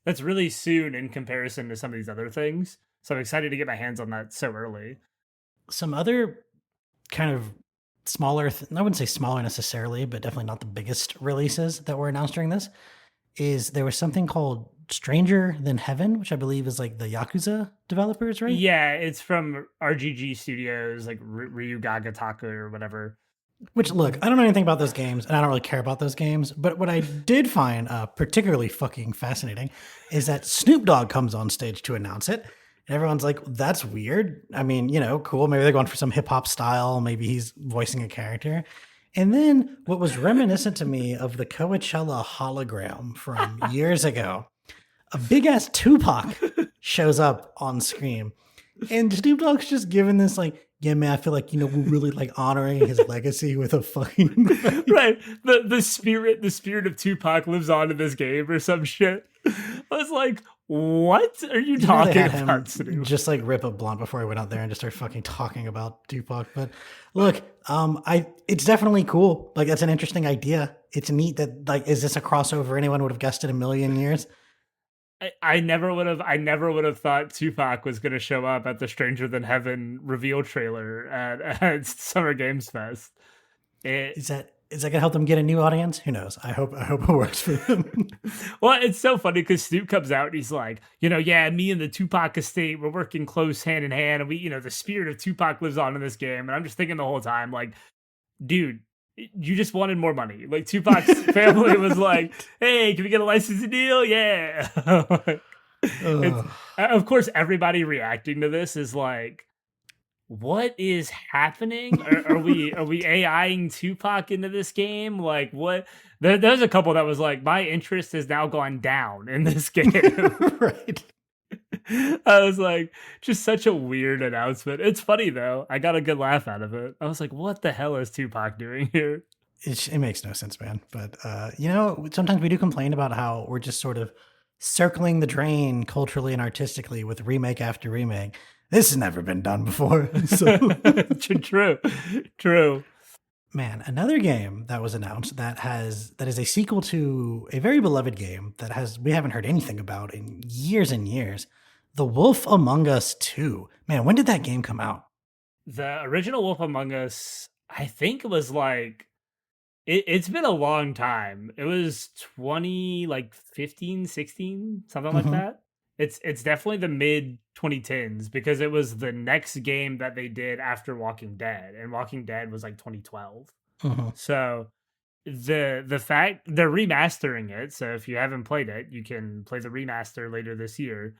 That's really soon in comparison to some of these other things. So I'm excited to get my hands on that so early. Some other kind of smaller, I wouldn't say smaller necessarily, but definitely not the biggest releases that were announced during this, is there was something called Stranger Than Heaven, which I believe is like the Yakuza developers, right? Yeah, it's from RGG Studios, like Ryu Gagataka or whatever. Which, look, I don't know anything about those games, and I don't really care about those games, but what I did find particularly fucking fascinating is that Snoop Dogg comes on stage to announce it, and everyone's like, that's weird. I mean, cool. Maybe they're going for some hip-hop style. Maybe he's voicing a character. And then what was reminiscent to me of the Coachella hologram from years ago, a big-ass Tupac shows up on screen, and Snoop Dogg's just giving this like, yeah, man, I feel like, we're really like honoring his legacy with a fucking right. The spirit of Tupac lives on in this game or some shit. I was like, what are you talking about? Just like rip a blunt before he went out there and just start fucking talking about Tupac. But look, it's definitely cool. Like, that's an interesting idea. It's neat that, like, is this a crossover? Anyone would have guessed it a million years. I never would have thought Tupac was going to show up at the Stranger Than Heaven reveal trailer at Summer Games Fest. Is that going to help them get a new audience? Who knows? I hope it works for them. Well, it's so funny because Snoop comes out and he's like, yeah, me and the Tupac estate, we're working close hand in hand, and we, the spirit of Tupac lives on in this game. And I'm just thinking the whole time, like, dude, you just wanted more money. Like, Tupac's family was like, hey, can we get a licensing deal? Yeah. Of course, everybody reacting to this is like, what is happening? Are we AIing Tupac into this game? Like, what? There's a couple that was like, my interest has now gone down in this game. Right. I was like, just such a weird announcement. It's funny though. I got a good laugh out of it. I was like, what the hell is Tupac doing here? It makes no sense, man. But, sometimes we do complain about how we're just sort of circling the drain culturally and artistically with remake after remake. This has never been done before. So. True. Man, another game that was announced that is a sequel to a very beloved game that we haven't heard anything about in years and years. The Wolf Among Us 2. Man, when did that game come out? The original Wolf Among Us, I think it was like it's been a long time. It was 20 like 15, 16, something like Mm-hmm. that. It's definitely the mid 2010s because it was the next game that they did after Walking Dead, and Walking Dead was like 2012. Mm-hmm. So the fact they're remastering it, so if you haven't played it, you can play the remaster later this year.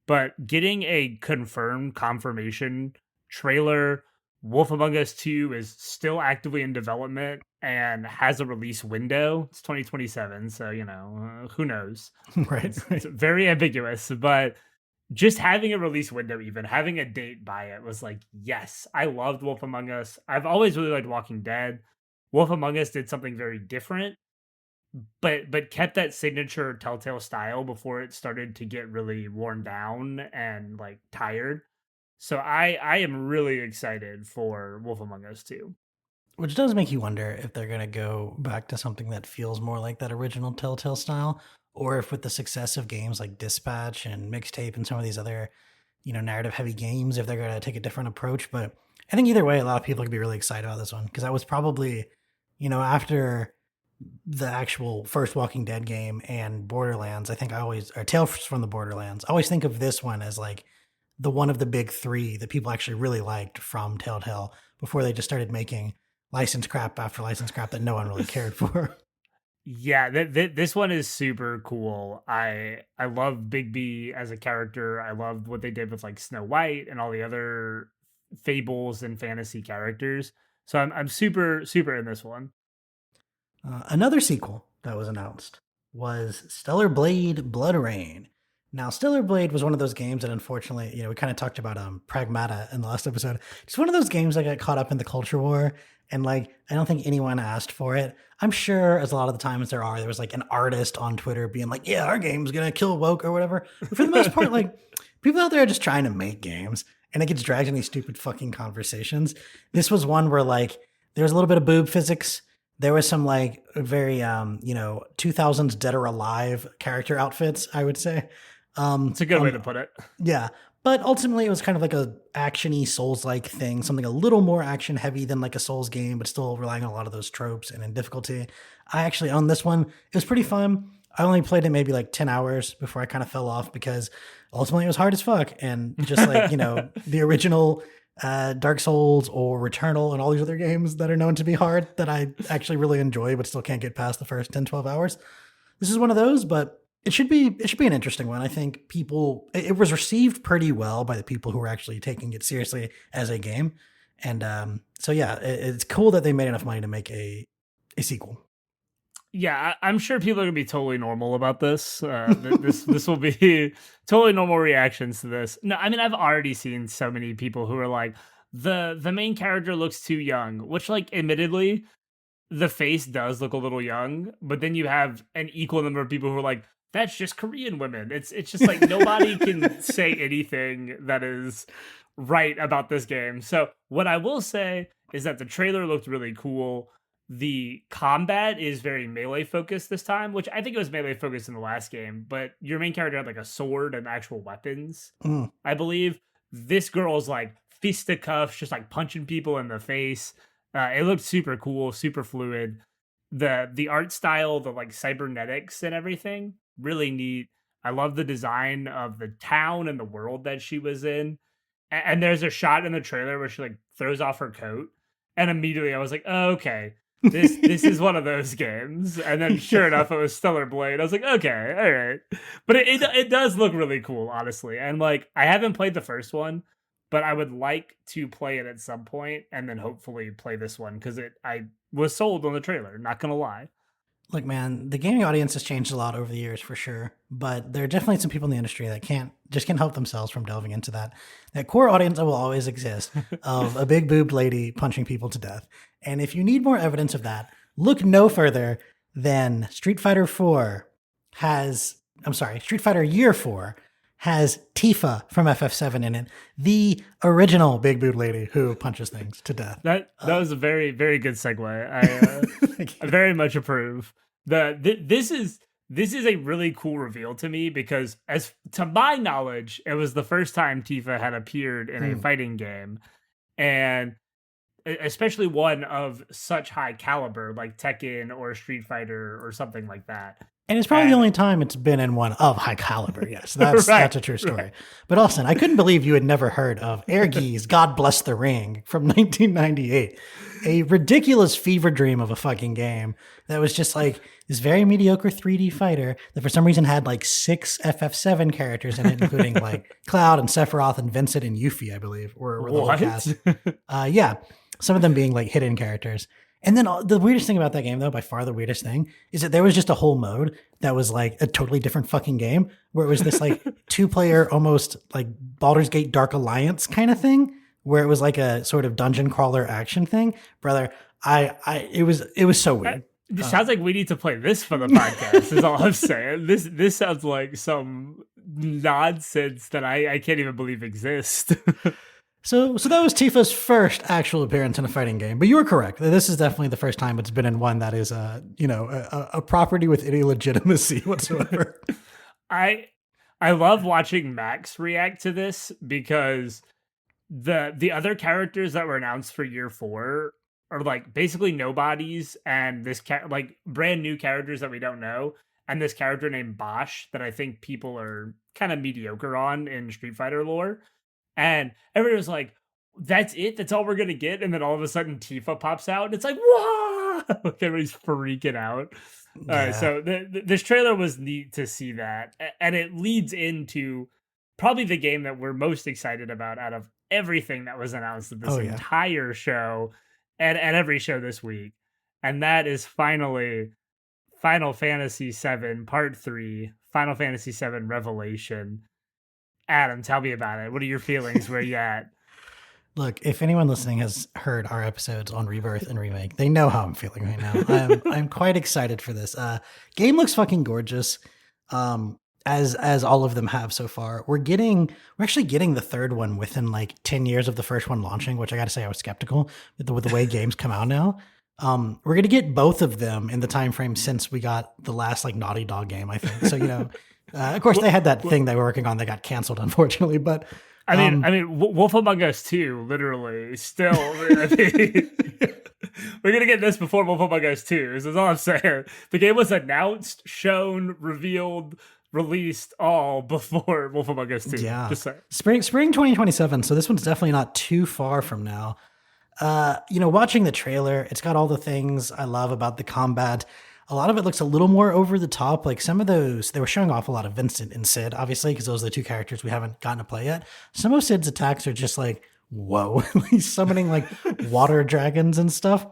But getting a confirmation trailer, Wolf Among Us 2 is still actively in development and has a release window. It's 2027, so who knows. Right, It's right. very ambiguous, but just having a release window, even having a date by it, was like, yes, I loved Wolf Among Us. I've always really liked Walking Dead. Wolf Among Us did something very different, but kept that signature Telltale style before it started to get really worn down and like tired. So I am really excited for Wolf Among Us 2. Which does make you wonder if they're going to go back to something that feels more like that original Telltale style, or if with the success of games like Dispatch and Mixtape and some of these other, narrative heavy games, if they're going to take a different approach. But I think either way, a lot of people could be really excited about this one because I was probably, after the actual first Walking Dead game and Borderlands, I think or Tales from the Borderlands, I always think of this one as like the one of the big three that people actually really liked from Telltale before they just started making license crap after license crap that no one really cared for. Yeah, this one is super cool. I love Big B as a character. I loved what they did with like Snow White and all the other fables and fantasy characters. So I'm super in this one. Another sequel that was announced was Stellar Blade Blood Rain. Now, Stellar Blade was one of those games that unfortunately, we kind of talked about Pragmata in the last episode. It's one of those games that got caught up in the culture war, and like I don't think anyone asked for it. I'm sure, as a lot of the times there was like an artist on Twitter being like, "Yeah, our game's gonna kill woke" or whatever. But for the most part, like people out there are just trying to make games, and it gets dragged in these stupid fucking conversations. This was one where like there was a little bit of boob physics. There was some like very 2000s Dead or Alive character outfits, I would say. It's a good way to put it. Yeah, but ultimately it was kind of like a actiony Souls-like thing, something a little more action heavy than like a Souls game, but still relying on a lot of those tropes and in difficulty. I actually owned this one. It was pretty fun. I only played it maybe like 10 hours before I kind of fell off because ultimately it was hard as fuck. And just like, the original Dark Souls or Returnal and all these other games that are known to be hard that I actually really enjoy, but still can't get past the first 10, 12 hours. This is one of those, but it should be an interesting one. I think it was received pretty well by the people who were actually taking it seriously as a game. And so yeah, it's cool that they made enough money to make a sequel. Yeah, I'm sure people are gonna be totally normal about this. This will be totally normal reactions to this. No, I mean I've already seen so many people who are like the main character looks too young, which like admittedly the face does look a little young, but then you have an equal number of people who are like, that's just Korean women. It's just like nobody can say anything that is right about this game. So what I will say is that the trailer looked really cool. The combat is very melee focused this time, which I think it was melee focused in the last game, but your main character had like a sword and actual weapons, Mm. I believe. This girl's like fisticuffs, just like punching people in the face. It looked super cool, super fluid. The art style, the like cybernetics and everything, really neat. I love the design of the town and the world that she was in. And there's a shot in the trailer where she like throws off her coat, and immediately I was like, oh, okay, this is one of those games. And then sure enough, it was Stellar Blade. I was like, okay, all right. But it does look really cool, honestly. And like I haven't played the first one, but I would like to play it at some point and then hopefully play this one because I was sold on the trailer, not gonna lie. Look, man, the gaming audience has changed a lot over the years for sure, but there are definitely some people in the industry that can't help themselves from delving into that. That core audience that will always exist of a big boobed lady punching people to death. And if you need more evidence of that, look no further than Street Fighter 4 Street Fighter Year 4 has Tifa from FF7 in it, the original big boot lady who punches things to death. That was a very very good segue. I very much approve. This is a really cool reveal to me because, as to my knowledge, it was the first time Tifa had appeared in a fighting game, and especially one of such high caliber like Tekken or Street Fighter or something like that. And it's probably the And only time it's been in one of high caliber. Yes, that's right, a true right. story. But Austin, I couldn't believe you had never heard of Ergi's God Bless the Ring from 1998. A ridiculous fever dream of a fucking game that was just like this very mediocre 3D fighter that for some reason had like 6 FF7 characters in it, including like Cloud and Sephiroth and Vincent and Yuffie, I believe, were the whole What? cast. Yeah, some of them being like hidden characters. And then the weirdest thing about that game, though, by far the weirdest thing, is that there was just a whole mode that was like a totally different fucking game where it was this like 2-player, almost like Baldur's Gate Dark Alliance kind of thing, where it was like a sort of dungeon crawler action thing. Brother, it was so weird. It sounds like we need to play this for the podcast. Is all I'm saying. This sounds like some nonsense that I can't even believe exists. So that was Tifa's first actual appearance in a fighting game. But you were correct. This is definitely the first time it's been in one that is a property with any legitimacy whatsoever. I love watching Max react to this because the other characters that were announced for year 4 are like basically nobodies, and this like brand new characters that we don't know, and this character named Bosch that I think people are kind of mediocre on in Street Fighter lore. And everybody was like, that's it? That's all we're going to get? And then all of a sudden Tifa pops out and it's like, whoa! Like everybody's freaking out. Yeah. So this trailer was neat to see that. And it leads into probably the game that we're most excited about out of everything that was announced at this entire show and every show this week. And that is finally Final Fantasy VII Part 3, Final Fantasy VII Revelation. Adam, tell me about it. What are your feelings? Where you at? Look, if anyone listening has heard our episodes on Rebirth and Remake, they know how I'm feeling right now. I'm quite excited for this. Game looks fucking gorgeous, as all of them have so far. We're actually getting the third one within like 10 years of the first one launching, which I got to say I was skeptical with the way games come out now. We're gonna get both of them in the time frame since we got the last like Naughty Dog game, I think. So of course, they had that thing they were working on that got canceled, unfortunately. But I mean, Wolf Among Us 2, literally, still. I mean, we're gonna get this before Wolf Among Us 2. Is all I'm saying. The game was announced, shown, revealed, released, all before Wolf Among Us 2. Yeah, just saying. Spring 2027. So this one's definitely not too far from now. Watching the trailer, it's got all the things I love about the combat. A lot of it looks a little more over the top. Like some of those, they were showing off a lot of Vincent and Sid, obviously, because those are the two characters we haven't gotten to play yet. Some of Sid's attacks are just like, whoa, he's summoning like water dragons and stuff.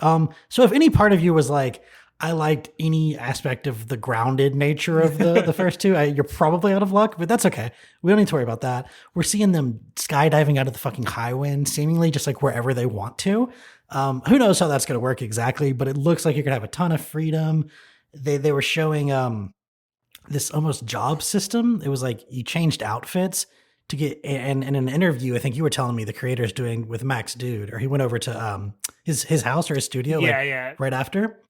So if any part of you was like, I liked any aspect of the grounded nature of the first two, you're probably out of luck, but that's okay. We don't need to worry about that. We're seeing them skydiving out of the fucking high wind, seemingly just like wherever they want to. Who knows how that's going to work exactly, but it looks like you're going to have a ton of freedom. They were showing this almost job system. It was like you changed outfits to get, and in an interview, I think you were telling me the creator's doing with Max Dude, or he went over to his house or his studio right after.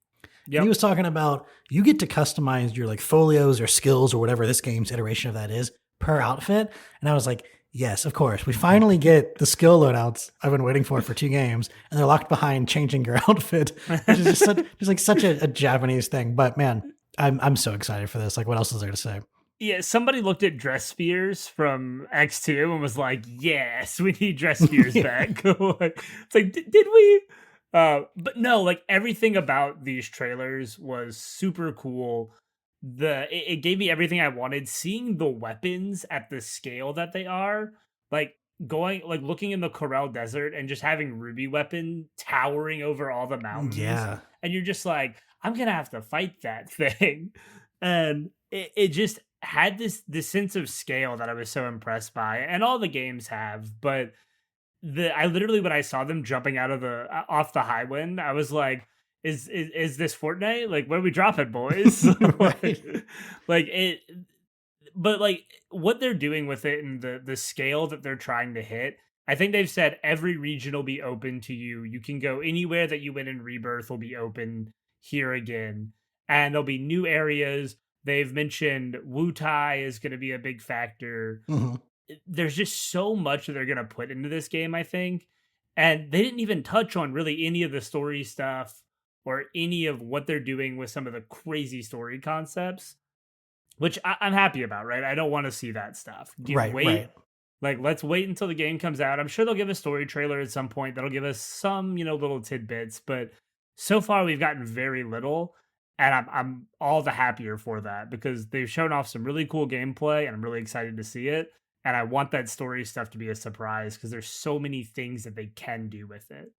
Yep. He was talking about you get to customize your like folios or skills or whatever this game's iteration of that is per outfit. And I was like, yes, of course. We finally get the skill loadouts I've been waiting for 2 games, and they're locked behind changing your outfit, which is just such a Japanese thing. But man, I'm so excited for this. Like, what else is there to say? Yeah, somebody looked at Dress Spheres from X2 and was like, yes, we need Dress Spheres back. It's like, did we? But no, like everything about these trailers was super cool. It gave me everything I wanted. Seeing the weapons at the scale that they are, like looking in the Corel Desert and just having Ruby Weapon towering over all the mountains. Yeah. And you're just like, I'm gonna have to fight that thing. And it just had this sense of scale that I was so impressed by, and all the games have, but I literally, when I saw them jumping out of off the high wind, I was like, is this Fortnite? Like, where are we dropping, boys? like it, but like what they're doing with it and the scale that they're trying to hit, I think they've said every region will be open to you. You can go anywhere that you went in Rebirth will be open here again, and there'll be new areas. They've mentioned Wutai is going to be a big factor. Mm-hmm. There's just so much that they're going to put into this game, I think. And they didn't even touch on really any of the story stuff or any of what they're doing with some of the crazy story concepts, which I'm happy about, right? I don't want to see that stuff. Right, right. Wait, like let's wait until the game comes out. I'm sure they'll give a story trailer at some point that'll give us some, little tidbits, but so far we've gotten very little, and I'm all the happier for that because they've shown off some really cool gameplay, and I'm really excited to see it. And I want that story stuff to be a surprise because there's so many things that they can do with it.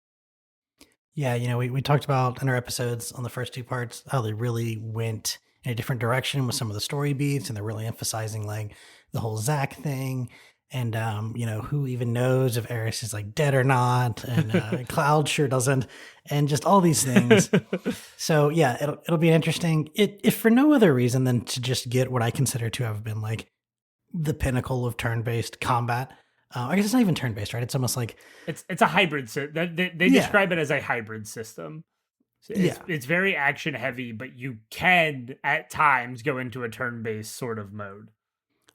Yeah, we talked about in our episodes on the first two parts how they really went in a different direction with some of the story beats, and they're really emphasizing like the whole Zack thing, and who even knows if Eris is like dead or not, and Cloud sure doesn't, and just all these things. So yeah, it'll be interesting. If for no other reason than to just get what I consider to have been like the pinnacle of turn-based combat. I guess it's not even turn-based, right? It's almost like it's a hybrid. They describe it as a hybrid system. It's very action heavy, but you can at times go into a turn-based sort of mode.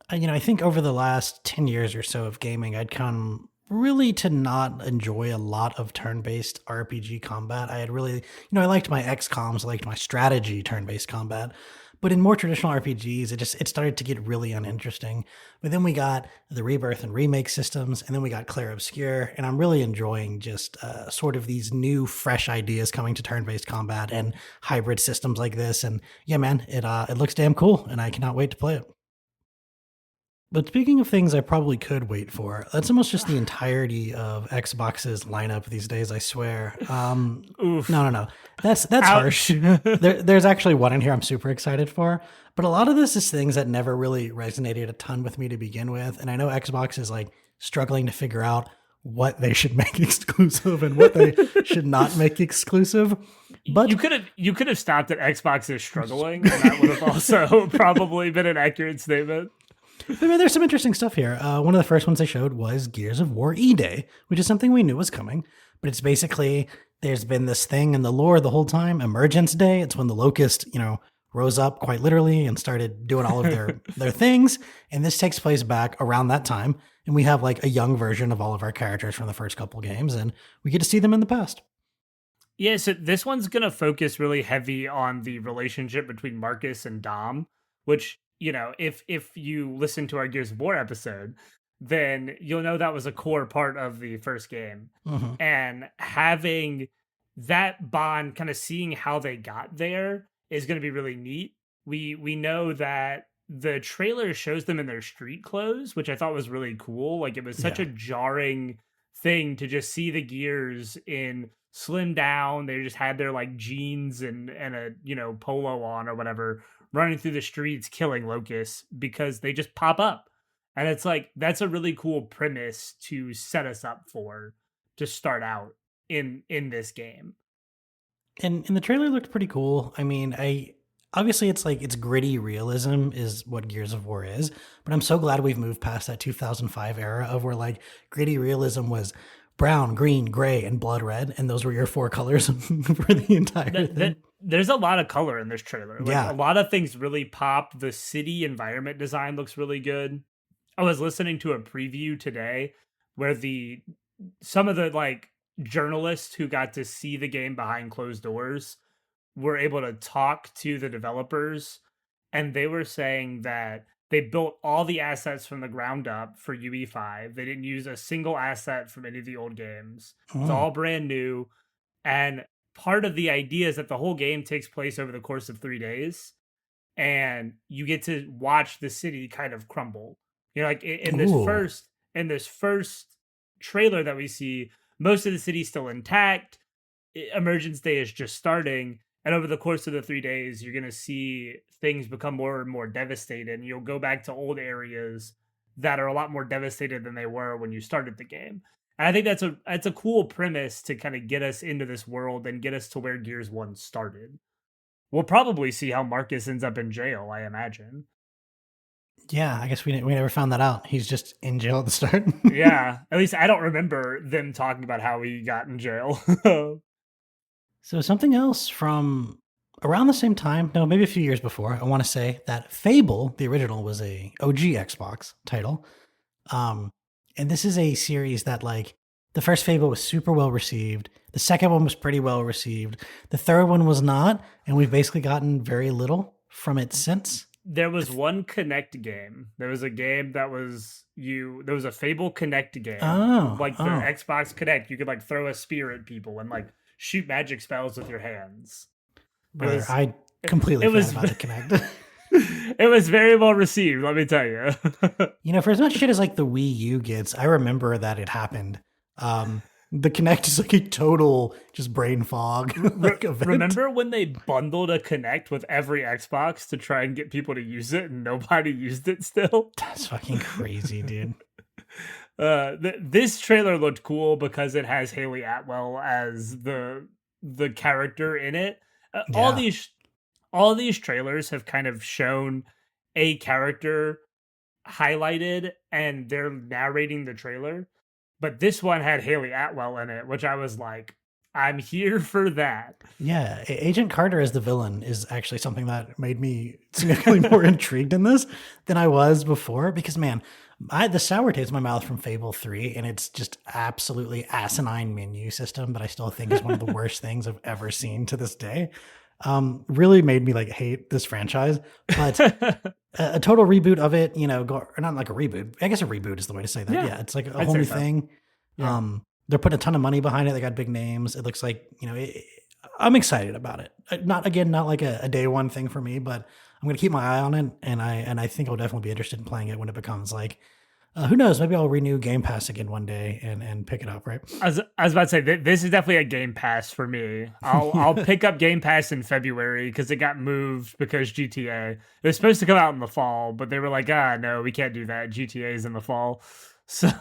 I think over the last 10 years or so of gaming, I'd come really to not enjoy a lot of turn-based RPG combat. I had really, I liked my XComs, I liked my strategy turn-based combat. But in more traditional RPGs, it started to get really uninteresting. But then we got the Rebirth and Remake systems, and then we got Clair Obscur, and I'm really enjoying just sort of these new, fresh ideas coming to turn-based combat and hybrid systems like this. And yeah, man, it looks damn cool, and I cannot wait to play it. But speaking of things I probably could wait for, that's almost just the entirety of Xbox's lineup these days, I swear. Oof. No. That's harsh. There's actually one in here I'm super excited for. But a lot of this is things that never really resonated a ton with me to begin with. And I know Xbox is like struggling to figure out what they should make exclusive and what they should not make exclusive. But you could have stopped at Xbox is struggling, and that would have also probably been an accurate statement. I mean, there's some interesting stuff here. One of the first ones they showed was Gears of War E-Day, which is something we knew was coming. But it's basically, there's been this thing in the lore the whole time, Emergence Day. It's when the Locust, rose up quite literally and started doing all of their things. And this takes place back around that time. And we have like a young version of all of our characters from the first couple games. And we get to see them in the past. Yeah, so this one's going to focus really heavy on the relationship between Marcus and Dom, which, if you listen to our Gears of War episode, then you'll know that was a core part of the first game. Mm-hmm. And having that bond, kind of seeing how they got there, is going to be really neat. We know that the trailer shows them in their street clothes, which I thought was really cool. Like, it was such a jarring thing to just see the Gears in slimmed down. They just had their like jeans and a polo on or whatever, running through the streets killing locusts because they just pop up. And it's like, that's a really cool premise to set us up for to start out in this game. And the trailer looked pretty cool. I mean, obviously it's gritty realism is what Gears of War is, but I'm so glad we've moved past that 2005 era of where like gritty realism was brown, green, gray, and blood red, and those were your four colors for the entire thing. There's a lot of color in this trailer. Like, a lot of things really pop. The city environment design looks really good. I was listening to a preview today where some of the like journalists who got to see the game behind closed doors were able to talk to the developers, and they were saying that they built all the assets from the ground up for UE5. They didn't use a single asset from any of the old games. It's all brand new. And part of the idea is that the whole game takes place over the course of 3 days, and you get to watch the city kind of crumble. Like in this first trailer that we see, most of the city's still intact. Emergence Day is just starting. And over the course of the 3 days, you're going to see things become more and more devastated. And you'll go back to old areas that are a lot more devastated than they were when you started the game. And I think that's a cool premise to kind of get us into this world and get us to where Gears 1 started. We'll probably see how Marcus ends up in jail, I imagine. Yeah, I guess we never found that out. He's just in jail at the start. Yeah, at least I don't remember them talking about how he got in jail. So something else from around the same time, no, maybe a few years before, I want to say that Fable, the original, was a OG Xbox title. And this is a series that like The first Fable was super well received. The second one was pretty well received. The third one was not, and we've basically gotten very little from it since. There was one Connect game. There was a game that was there was a Fable Connect game. Like the Xbox Connect, you could like throw a spear at people and like shoot magic spells with your hands. Brother, I completely forgot about the Connect. It was very well received, let me tell you. For as much shit as like the Wii U gets, I remember that it happened. The Connect is like a total just brain fog. Remember when they bundled a Connect with every Xbox to try and get people to use it and nobody used it still? That's fucking crazy, dude. This trailer looked cool because it has Haley Atwell as the character in it. All these trailers have kind of shown a character highlighted and they're narrating the trailer. But this one had Haley Atwell in it, which I was like, I'm here for that. Yeah, Agent Carter as the villain is actually something that made me significantly more intrigued in this than I was before. Because, man, the sour taste in my mouth from Fable 3, and it's just absolutely asinine menu system that I still think is one of the worst things I've ever seen to this day. Really made me like hate this franchise, but a total reboot of it, or not like a reboot. I guess a reboot is the way to say that. Yeah, it's like a whole new thing. Yeah. They're putting a ton of money behind it. They got big names. It looks like, I'm excited about it. Not like a day one thing for me, but I'm going to keep my eye on it. And I think I'll definitely be interested in playing it when it becomes like, who knows? Maybe I'll renew Game Pass again one day and pick it up. Right? I was about to say this is definitely a Game Pass for me. I'll pick up Game Pass in February because it got moved because GTA. It was supposed to come out in the fall, but they were like, no, we can't do that. GTA is in the fall, so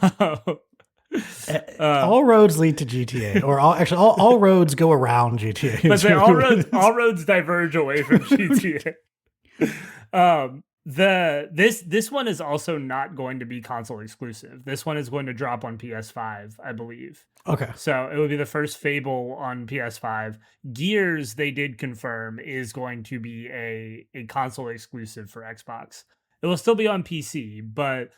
all roads lead to GTA, or all roads go around GTA. But all roads diverge away from GTA. This one is also not going to be console exclusive. This one is going to drop on PS5, I believe. Okay. So it will be the first Fable on PS5. Gears, they did confirm, is going to be a console exclusive for Xbox. It will still be on PC, but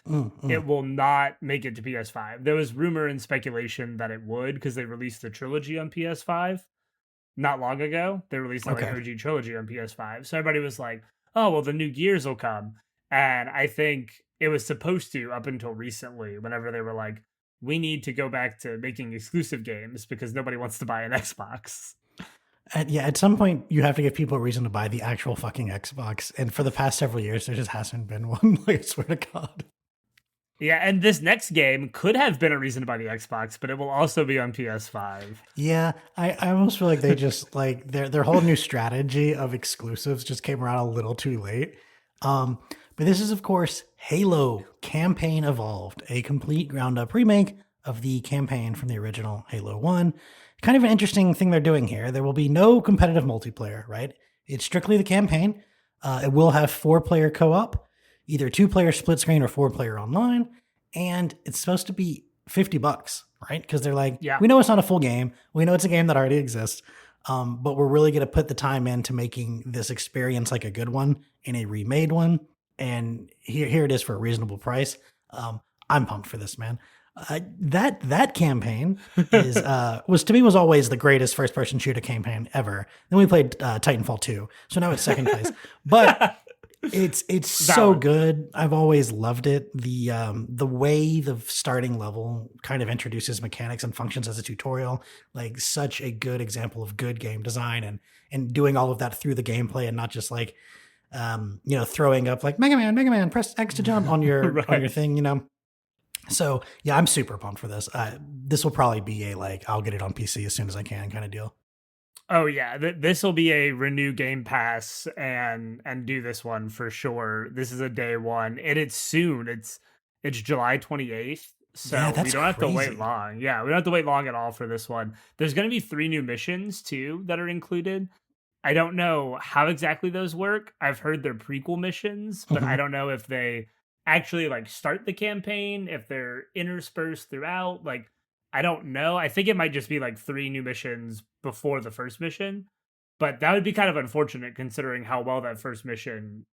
it will not make it to PS5. There was rumor and speculation that it would because they released the trilogy on PS5 not long ago. They released the OG trilogy on PS5. So everybody was like, oh, well, the new Gears will come. And I think it was supposed to up until recently, whenever they were like, we need to go back to making exclusive games because nobody wants to buy an Xbox. At some point, you have to give people a reason to buy the actual fucking Xbox. And for the past several years, there just hasn't been one. Like, I swear to God. Yeah, and this next game could have been a reason to buy the Xbox, but it will also be on PS5. Yeah, I almost feel like they just, like, their whole new strategy of exclusives just came around a little too late. But this is, of course, Halo Campaign Evolved, a complete ground-up remake of the campaign from the original Halo 1. Kind of an interesting thing they're doing here. There will be no competitive multiplayer, right? It's strictly the campaign. It will have 4-player co-op, either 2-player split screen or 4-player online. And it's supposed to be $50, right? Because they're like, we know it's not a full game. We know it's a game that already exists. But we're really going to put the time into making this experience like a good one and a remade one. And here it is for a reasonable price. I'm pumped for this, man. That campaign was always the greatest first person shooter campaign ever. Then we played Titanfall 2, so now it's second place. But it's so good. I've always loved it. The way the starting level kind of introduces mechanics and functions as a tutorial, like such a good example of good game design and doing all of that through the gameplay and not just like throwing up like Mega Man, press X to jump on your on your thing, So yeah, I'm super pumped for this. This will probably be I'll get it on PC as soon as I can kind of deal. Oh yeah, this will be a renew Game Pass and do this one for sure. This is a day one, and it's soon. It's July 28th, so we don't have to wait long. Yeah, we don't have to wait long at all for this one. There's going to be 3 new missions too that are included. I don't know how exactly those work. I've heard they're prequel missions, but I don't know if they actually start the campaign, if they're interspersed throughout. I don't know. I think it might just be 3 new missions before the first mission, but that would be kind of unfortunate considering how well that first mission,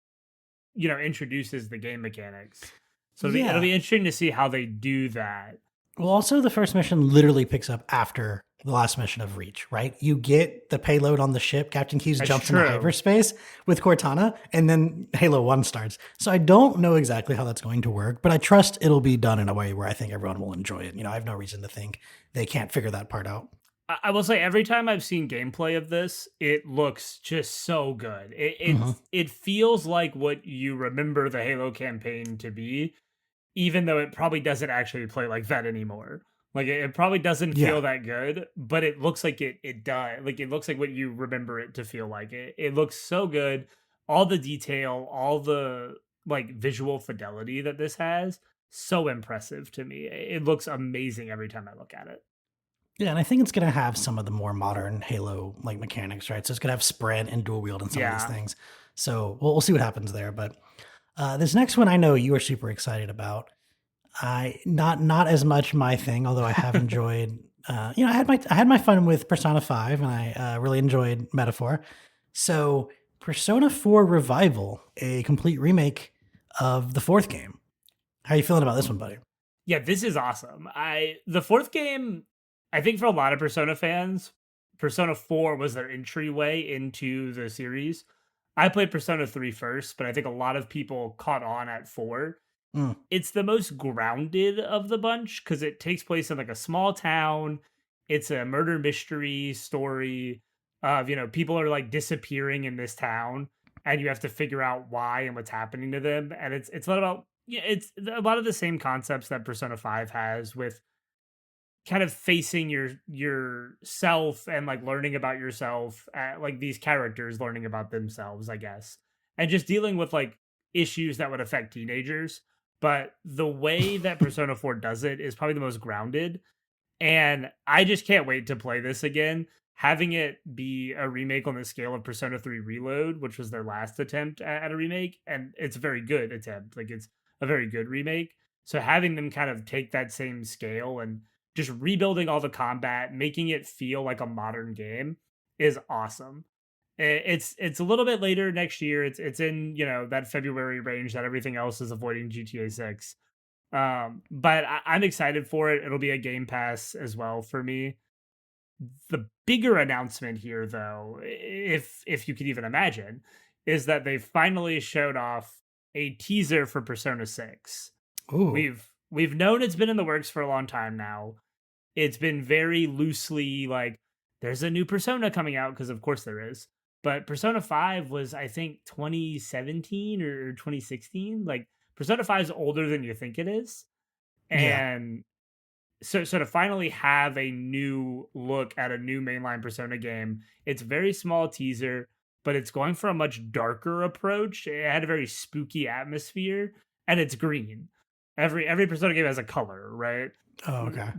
introduces the game mechanics. So it'll be interesting to see how they do that. Well, also the first mission literally picks up after the last mission of Reach, right? You get the payload on the ship. Captain Keyes That's jumps into true. hyperspace with Cortana, and then Halo 1 starts. So I don't know exactly how that's going to work, but I trust it'll be done in a way where I think everyone will enjoy it. I have no reason to think they can't figure that part out. I will say every time I've seen gameplay of this, it looks just so good. Mm-hmm. It feels like what you remember the Halo campaign to be, even though it probably doesn't actually play like that anymore. Like it probably doesn't Yeah. feel that good, but it looks like it does. Like it looks like what you remember it to feel like. It looks so good. All the detail, all the like visual fidelity that this has, so impressive to me. It looks amazing every time I look at it. Yeah, and I think it's going to have some of the more modern Halo like mechanics, right? So it's going to have spread and dual wield and some of these Yeah. things. So we'll see what happens there. But this next one, I know you are super excited about. I not as much my thing, although I have enjoyed. I had my fun with Persona 5, and I really enjoyed Metaphor. So Persona 4 Revival, a complete remake of the fourth game. How are you feeling about this one, buddy? Yeah, this is awesome. The fourth game, I think for a lot of Persona fans, Persona 4 was their entryway into the series. I played Persona 3 first, but I think a lot of people caught on at 4. Mm, It's the most grounded of the bunch because it takes place in like a small town. It's a murder mystery story of, people are like disappearing in this town and you have to figure out why and what's happening to them. And it's a lot about, yeah, it's a lot of the same concepts that Persona 5 has with kind of facing yourself and like learning about yourself, like these characters learning about themselves, I guess, and just dealing with like issues that would affect teenagers. But the way that Persona 4 does it is probably the most grounded, and I just can't wait to play this again. Having it be a remake on the scale of Persona 3 Reload, which was their last attempt at a remake, and it's a very good attempt. Like it's a very good remake. So having them kind of take that same scale and just rebuilding all the combat, making it feel like a modern game is awesome. It's a little bit later next year. It's in, that February range that everything else is avoiding GTA 6. But I'm excited for it. It'll be a Game Pass as well for me. The bigger announcement here, though, if you could even imagine, is that they finally showed off a teaser for Persona 6. ooh, We've known it's been in the works for a long time now. It's been very loosely like there's a new Persona coming out because of course there is. But Persona 5 was I think 2017 or 2016. Like Persona 5 is older than you think it is. yeah. And so to finally have a new look at a new mainline Persona game, it's very small teaser, but it's going for a much darker approach. It had a very spooky atmosphere, and it's green. Every Persona game has a color, right? Oh, okay. Yeah,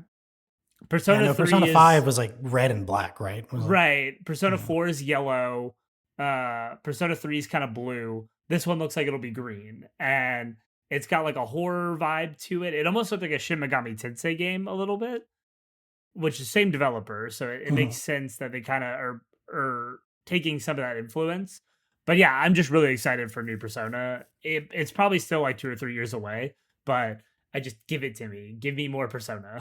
Persona no, 3 Persona 5 is was like red and black, right? Was it? right. Persona Yeah. 4 is yellow. Persona 3 is kind of blue. This one looks like it'll be green. And it's got like a horror vibe to it. It almost looked like a Shin Megami Tensei game a little bit, which is same developer, so it makes Mhm. sense that they kind of are taking some of that influence. But yeah, I'm just really excited for new Persona. It's probably still like 2 or 3 years away, but I just give it to me. Give me more Persona.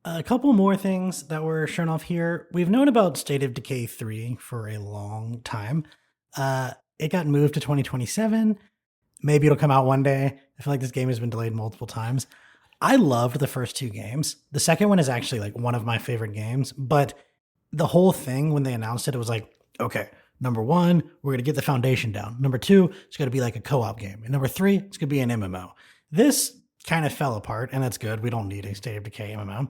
A couple more things that were shown off here. We've known about State of Decay 3 for a long time. It got moved to 2027. Maybe it'll come out one day. I feel like this game has been delayed multiple times. I loved the first two games. The second one is actually like one of my favorite games, but the whole thing when they announced it, it was like, okay, number one, we're going to get the foundation down. Number two, it's going to be like a co op game. And number three, it's going to be an MMO. This kind of fell apart, and that's good. We don't need a State of Decay MMO.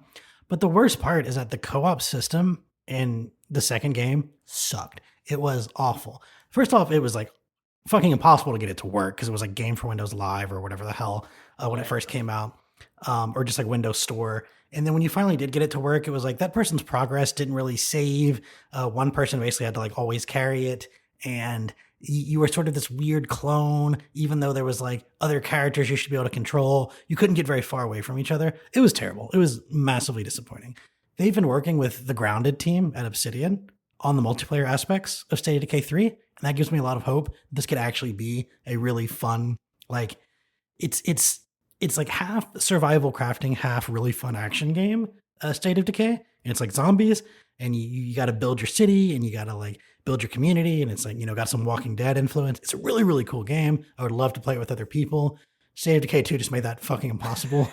But the worst part is that the co op system in the second game sucked. It was awful. First off, it was like fucking impossible to get it to work because it was like Game for Windows Live or whatever the hell when it Right. first came out, or just like Windows Store. And then when you finally did get it to work, it was like that person's progress didn't really save. One person basically had to like always carry it, and you were sort of this weird clone, even though there was like other characters you should be able to control. You couldn't get very far away from each other. It was terrible. It was massively disappointing. They've been working with the Grounded team at Obsidian on the multiplayer aspects of State of Decay 3, and that gives me a lot of hope this could actually be a really fun, like, it's it's like half survival crafting, half really fun action game, State of Decay. And it's like zombies, and you got to build your city, and you got to like build your community, and it's like, got some Walking Dead influence. It's a really, really cool game. I would love to play it with other people. State of Decay 2 just made that fucking impossible.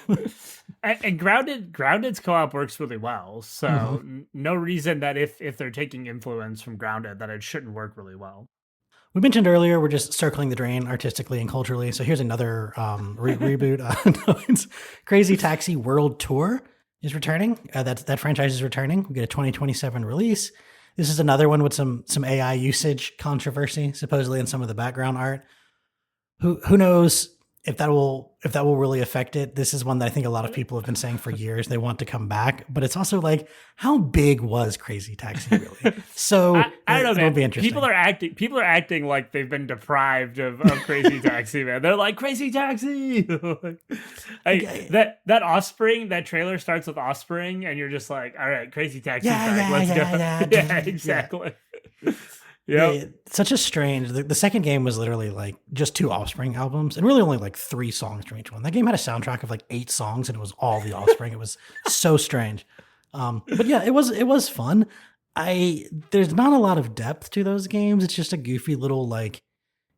And Grounded's co-op works really well. So no reason that if they're taking influence from Grounded that it shouldn't work really well. We mentioned earlier we're just circling the drain artistically and culturally. So here's another reboot. No, it's Crazy Taxi World Tour is returning. That franchise is returning. We get a 2027 release. This is another one with some AI usage controversy, supposedly in some of the background art. Who knows if that will really affect it? This is one that I think a lot of people have been saying for years they want to come back, but it's also like, how big was Crazy Taxi really? So I don't know, man. Be interesting. People are acting like they've been deprived of Crazy Taxi, man. They're like, Crazy Taxi. That Offspring, that trailer starts with Offspring, and you're just like, all right, Crazy Taxi, let's go. Yeah, exactly. Yeah, such a strange. The second game was literally like just 2 Offspring albums, and really only like 3 songs from each one. That game had a soundtrack of like 8 songs, and it was all the Offspring. It was so strange. But yeah, it was fun. There's not a lot of depth to those games. It's just a goofy little like,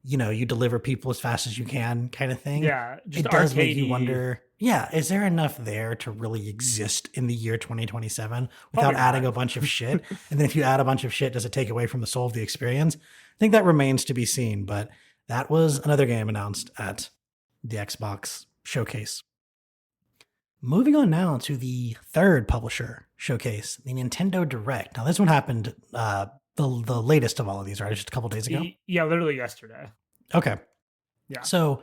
you deliver people as fast as you can kind of thing. Yeah, just it does make you wonder. Yeah, is there enough there to really exist in the year 2027 without adding a bunch of shit? And then if you add a bunch of shit, does it take away from the soul of the experience? I think that remains to be seen, but that was another game announced at the Xbox showcase. Moving on now to the third publisher showcase, the Nintendo Direct. Now this one happened the latest of all of these, right? Just a couple days ago? Yeah, literally yesterday. Okay. Yeah. So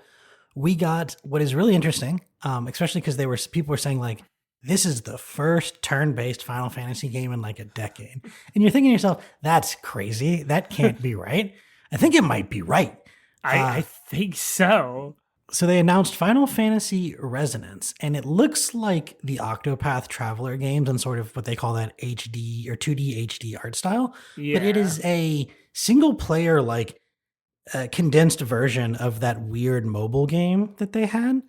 we got what is really interesting, especially because people were saying like, this is the first turn-based Final Fantasy game in like a decade. And you're thinking to yourself, that's crazy. That can't be right. I think it might be right. I think so. So they announced Final Fantasy Resonance, and it looks like the Octopath Traveler games and sort of what they call that HD or 2D HD art style. Yeah. But it is a single-player like condensed version of that weird mobile game that they had.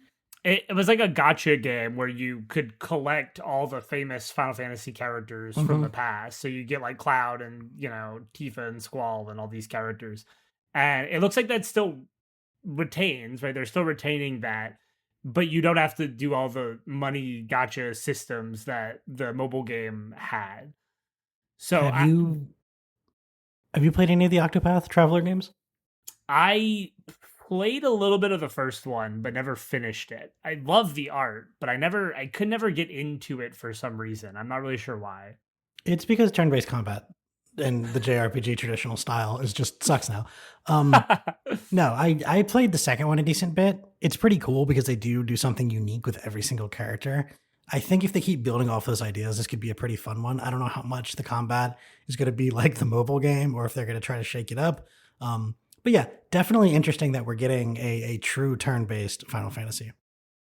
It was like a gacha game where you could collect all the famous Final Fantasy characters from the past. So you get like Cloud and, Tifa and Squall and all these characters. And it looks like that still retains, right? They're still retaining that, but you don't have to do all the money gacha systems that the mobile game had. So have you played any of the Octopath Traveler games? I played a little bit of the first one, but never finished it. I love the art, but I could never get into it for some reason. I'm not really sure why. It's because turn-based combat and the JRPG traditional style is just sucks now. No, I played the second one a decent bit. It's pretty cool because they do something unique with every single character. I think if they keep building off those ideas, this could be a pretty fun one. I don't know how much the combat is going to be like the mobile game or if they're going to try to shake it up. But yeah, definitely interesting that we're getting a true turn-based Final Fantasy.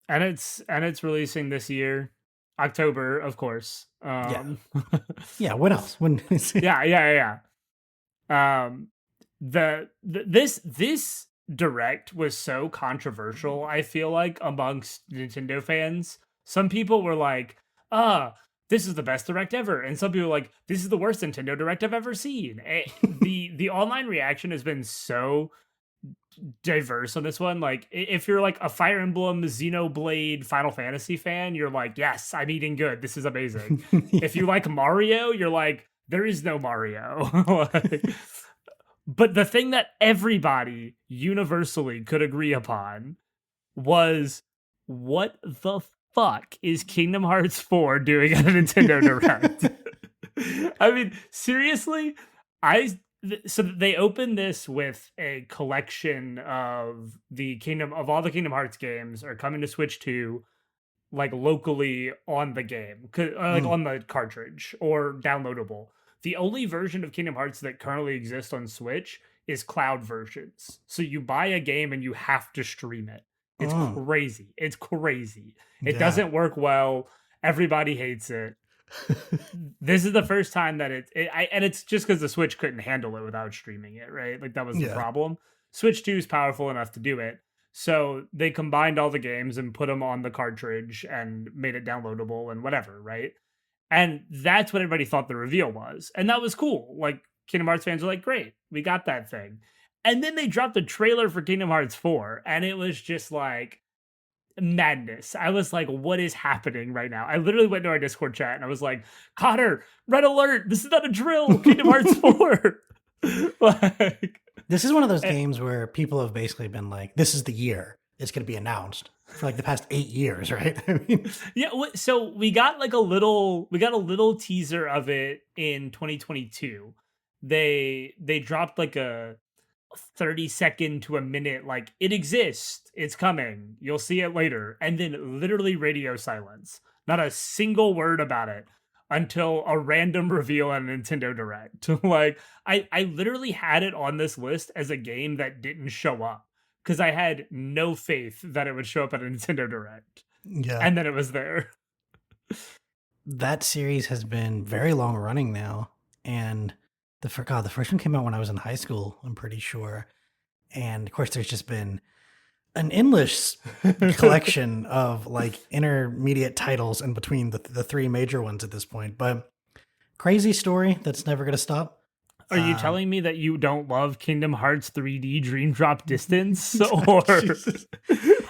And it's releasing this year, October, of course. Yeah. When else? When? Yeah. This Direct was so controversial, I feel like, amongst Nintendo fans. Some people were like, this is the best Direct ever. And some people were like, this is the worst Nintendo Direct I've ever seen. The online reaction has been so diverse on this one. Like, if you're like a Fire Emblem, Xenoblade, Final Fantasy fan, you're like, yes, I'm eating good. This is amazing. If you like Mario, you're like, there is no Mario. But the thing that everybody universally could agree upon was, what the fuck is Kingdom Hearts 4 doing at a Nintendo Direct? I mean, seriously, so they opened this with a collection of all the Kingdom Hearts games are coming to Switch 2, like locally on the game, like on the cartridge or downloadable. The only version of Kingdom Hearts that currently exists on Switch is cloud versions. So you buy a game and you have to stream it. It's crazy. It's crazy. It doesn't work well. Everybody hates it. This is the first time that and it's just because the Switch couldn't handle it without streaming it, right? Like that was the problem. Switch 2 is powerful enough to do it. So they combined all the games and put them on the cartridge and made it downloadable and whatever, right? And that's what everybody thought the reveal was. And that was cool. Like, Kingdom Hearts fans were like, great, we got that thing. And then they dropped a trailer for Kingdom Hearts 4, and it was just like madness. I was like, what is happening right now? I literally went to our Discord chat and I was like, Connor, red alert, this is not a drill, Kingdom Hearts 4. Like, this is one of those games where people have basically been like, this is the year it's going to be announced for like the past 8 years, right? I mean, yeah, so we got a little teaser of it in 2022. They dropped like a 30-second to a minute, like, it exists, it's coming, you'll see it later, and then literally radio silence, not a single word about it until a random reveal on Nintendo Direct. Like, I literally had it on this list as a game that didn't show up because I had no faith that it would show up at a Nintendo Direct. Yeah. And then it was there. That series has been very long running now, and the first one came out when I was in high school, I'm pretty sure. And of course, there's just been an endless collection of like intermediate titles in between the three major ones at this point. But crazy story that's never going to stop. Are you telling me that you don't love Kingdom Hearts 3D Dream Drop Distance or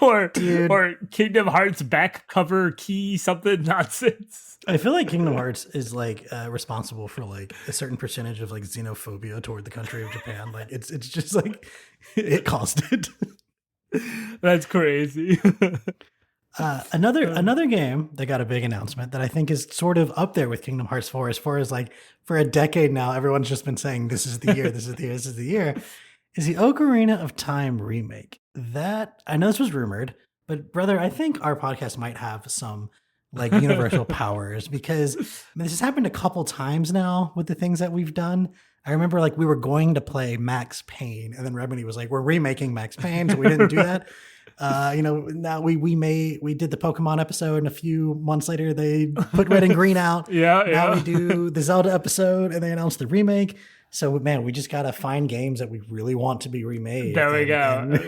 or Kingdom Hearts back cover key something nonsense? I feel like Kingdom Hearts is like responsible for like a certain percentage of like xenophobia toward the country of Japan. Like it's just like it caused it. That's crazy. Another game that got a big announcement that I think is sort of up there with Kingdom Hearts 4 as far as like for a decade now, everyone's just been saying this is the year, this is the year, this is the year, is the Ocarina of Time remake. That, I know this was rumored, but brother, I think our podcast might have some like universal powers because I mean, this has happened a couple times now with the things that we've done. I remember like we were going to play Max Payne and then Remedy was like, we're remaking Max Payne, so we didn't do that. Now we did the Pokemon episode and a few months later they put Red and Green out. Now we do the Zelda episode and they announced the remake. So man, we just got to find games that we really want to be remade. There we go.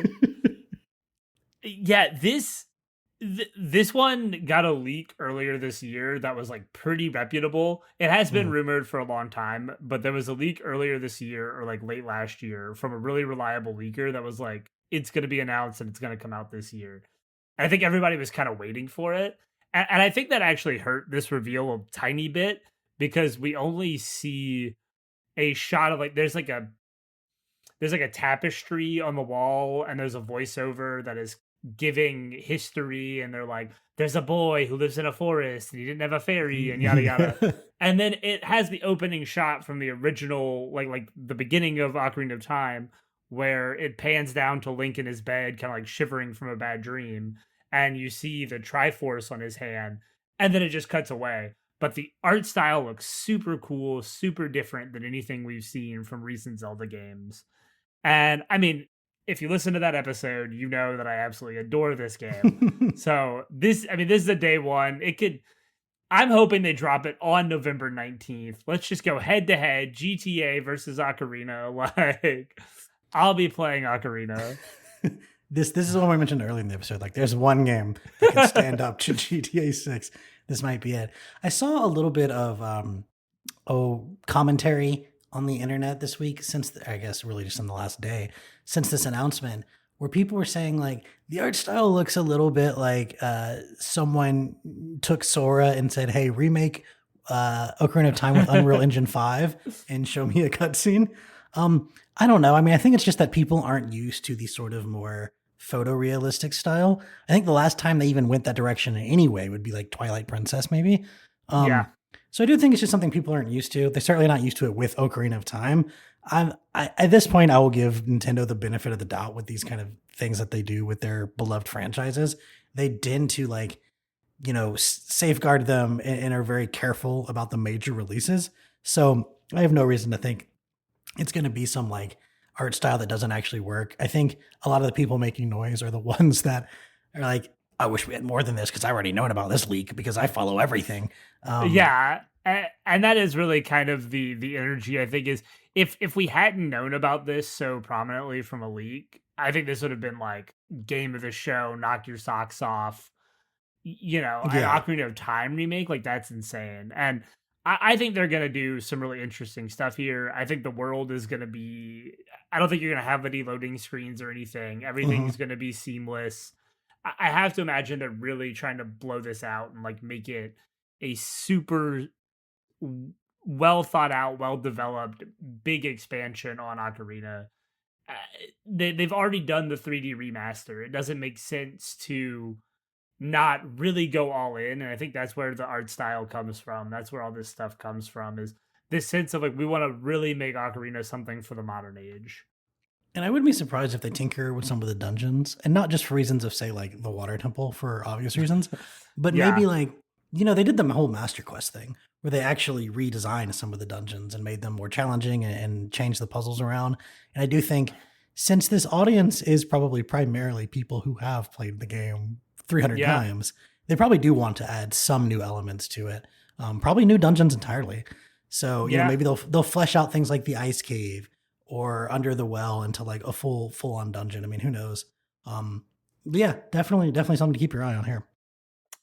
Yeah, this one got a leak earlier this year that was like pretty reputable. It has been rumored for a long time, but there was a leak earlier this year or like late last year from a really reliable leaker that was like, it's going to be announced and it's going to come out this year. And I think everybody was kind of waiting for it. And I think that actually hurt this reveal a tiny bit because we only see a shot of like, there's like a tapestry on the wall and there's a voiceover that is giving history. And they're like, there's a boy who lives in a forest and he didn't have a fairy and yada, yada. And then it has the opening shot from the original, like the beginning of Ocarina of Time, where it pans down to Link in his bed, kind of like shivering from a bad dream. And you see the Triforce on his hand, and then it just cuts away. But the art style looks super cool, super different than anything we've seen from recent Zelda games. And I mean, if you listen to that episode, you know that I absolutely adore this game. So this is a day one. I'm hoping they drop it on November 19th. Let's just go head to head, GTA versus Ocarina. Like, I'll be playing Ocarina. This is what we mentioned earlier in the episode. Like, there's one game that can stand up to GTA 6. This might be it. I saw a little bit of commentary on the internet this week I guess really just in the last day since this announcement, where people were saying like the art style looks a little bit like someone took Sora and said, "Hey, remake Ocarina of Time with Unreal Engine 5 and show me a cutscene." I don't know. I mean, I think it's just that people aren't used to the sort of more photorealistic style. I think the last time they even went that direction in any way would be like Twilight Princess, maybe. Yeah. So I do think it's just something people aren't used to. They're certainly not used to it with Ocarina of Time. At this point, I will give Nintendo the benefit of the doubt with these kind of things that they do with their beloved franchises. They tend to like, safeguard them and are very careful about the major releases. So I have no reason to think it's going to be some like art style that doesn't actually work. I think a lot of the people making noise are the ones that are like, I wish we had more than this because I already known about this leak because I follow everything. Yeah. And that is really kind of the energy, I think, is if we hadn't known about this so prominently from a leak, I think this would have been like game of the show, knock your socks off. An Yeah. Ocarina of Time remake, like that's insane. And I think they're gonna do some really interesting stuff here. I think the world is gonna be. I don't think you're gonna have any loading screens or anything. Hmm. Everything's gonna be seamless. I have to imagine they're really trying to blow this out and like make it a super well thought out, well developed, big expansion on Ocarina. Uh, they've already done the 3D remaster. It doesn't make sense to not really go all in, and I think that's where the art style comes from. That's where all this stuff comes from, is this sense of like we want to really make Ocarina something for the modern age. And I wouldn't be surprised if they tinker with some of the dungeons, and not just for reasons of, say, like the water temple for obvious reasons, but Yeah, maybe like, they did the whole Master Quest thing where they actually redesigned some of the dungeons and made them more challenging and changed the puzzles around. And I do think since this audience is probably primarily people who have played the game 300 yeah, times, they probably do want to add some new elements to it. Probably new dungeons entirely. So, yeah. maybe they'll flesh out things like the ice cave or under the well into like a full on dungeon. I mean, who knows? But yeah, definitely something to keep your eye on here.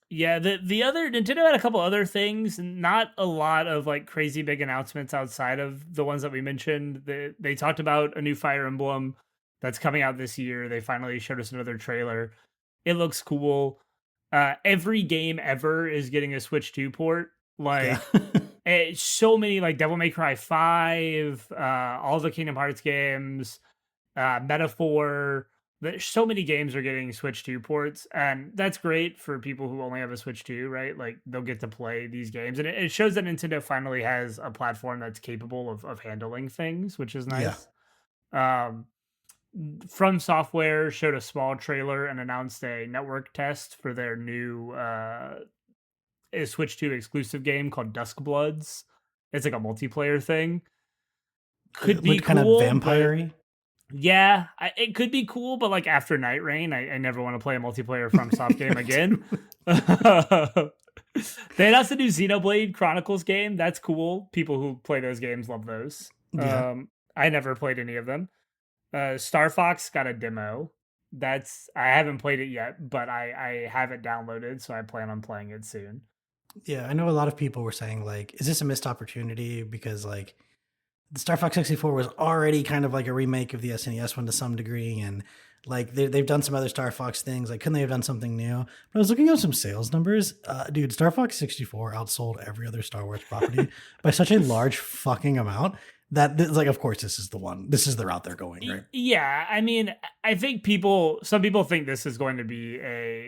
Yeah, the other Nintendo had a couple other things, not a lot of like crazy big announcements outside of the ones that we mentioned. They talked about a new Fire Emblem that's coming out this year. They finally showed us another trailer. It looks cool. Every game ever is getting a Switch 2 port. Yeah. Like so many, like Devil May Cry 5, all the Kingdom Hearts games, Metaphor. There's so many games are getting Switch 2 ports, and that's great for people who only have a Switch 2, right? Like they'll get to play these games, and it shows that Nintendo finally has a platform that's capable of handling things, which is Yeah. nice. Um, From Software showed a small trailer and announced a network test for their new a Switch 2 exclusive game called Dusk Bloods. It's like a multiplayer thing. Could It be looked kind of cool, but vampire-y. yeah, it could be cool, but like after Night Rain, I never want to play a multiplayer From Soft game again. They announced a new Xenoblade Chronicles game. That's cool. People who play those games love those. Yeah. I never played any of them. Star Fox got a demo. I haven't played it yet, but I have it downloaded, so I plan on playing it soon. Yeah. I know a lot of people were saying, like, is this a missed opportunity? Because, like, the Star Fox 64 was already kind of like a remake of the SNES one to some degree. And, like, they've done some other Star Fox things. Like, couldn't they have done something new? But I was looking at some sales numbers. Dude, Star Fox 64 outsold every other Star Wars property by such a large fucking amount that, like, of course, this is the one. This is the route they're going, right? Yeah, I mean, I think some people think this is going to be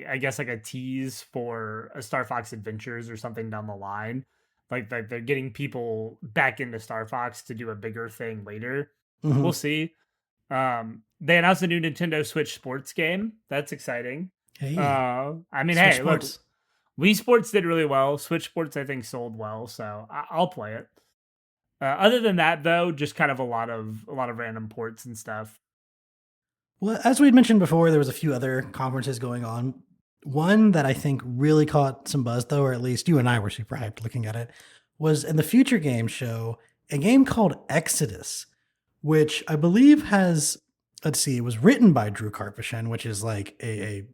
I guess like a tease for a Star Fox Adventures or something down the line. Like they're getting people back into Star Fox to do a bigger thing later. We'll Hmm. see. They announced a new Nintendo Switch Sports game. That's exciting. Hey, I mean, Switch hey, look, Sports. Wii Sports did really well. Switch Sports, I think, sold well, so I'll play it. Other than that, though, just kind of a lot of random ports and stuff. Well, as we had mentioned before, there was a few other conferences going on. One that I think really caught some buzz, though, or at least you and I were super hyped looking at it, was in the Future Game Show, a game called Exodus, which I believe has, let's see, it was written by Drew Karpyshyn, which is like a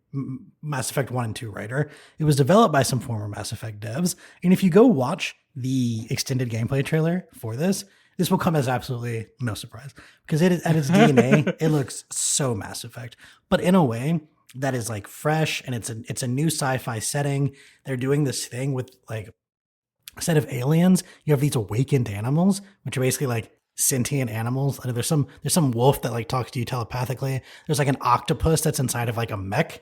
Mass Effect 1 and 2 writer. It was developed by some former Mass Effect devs. And if you go watch the extended gameplay trailer for this will come as absolutely no surprise because it is at its DNA, it looks so Mass Effect, but in a way that is like fresh and it's a new sci-fi setting. They're doing this thing with like instead of aliens, you have these awakened animals, which are basically like sentient animals. I know there's some wolf that like talks to you telepathically. There's like an octopus that's inside of like a mech.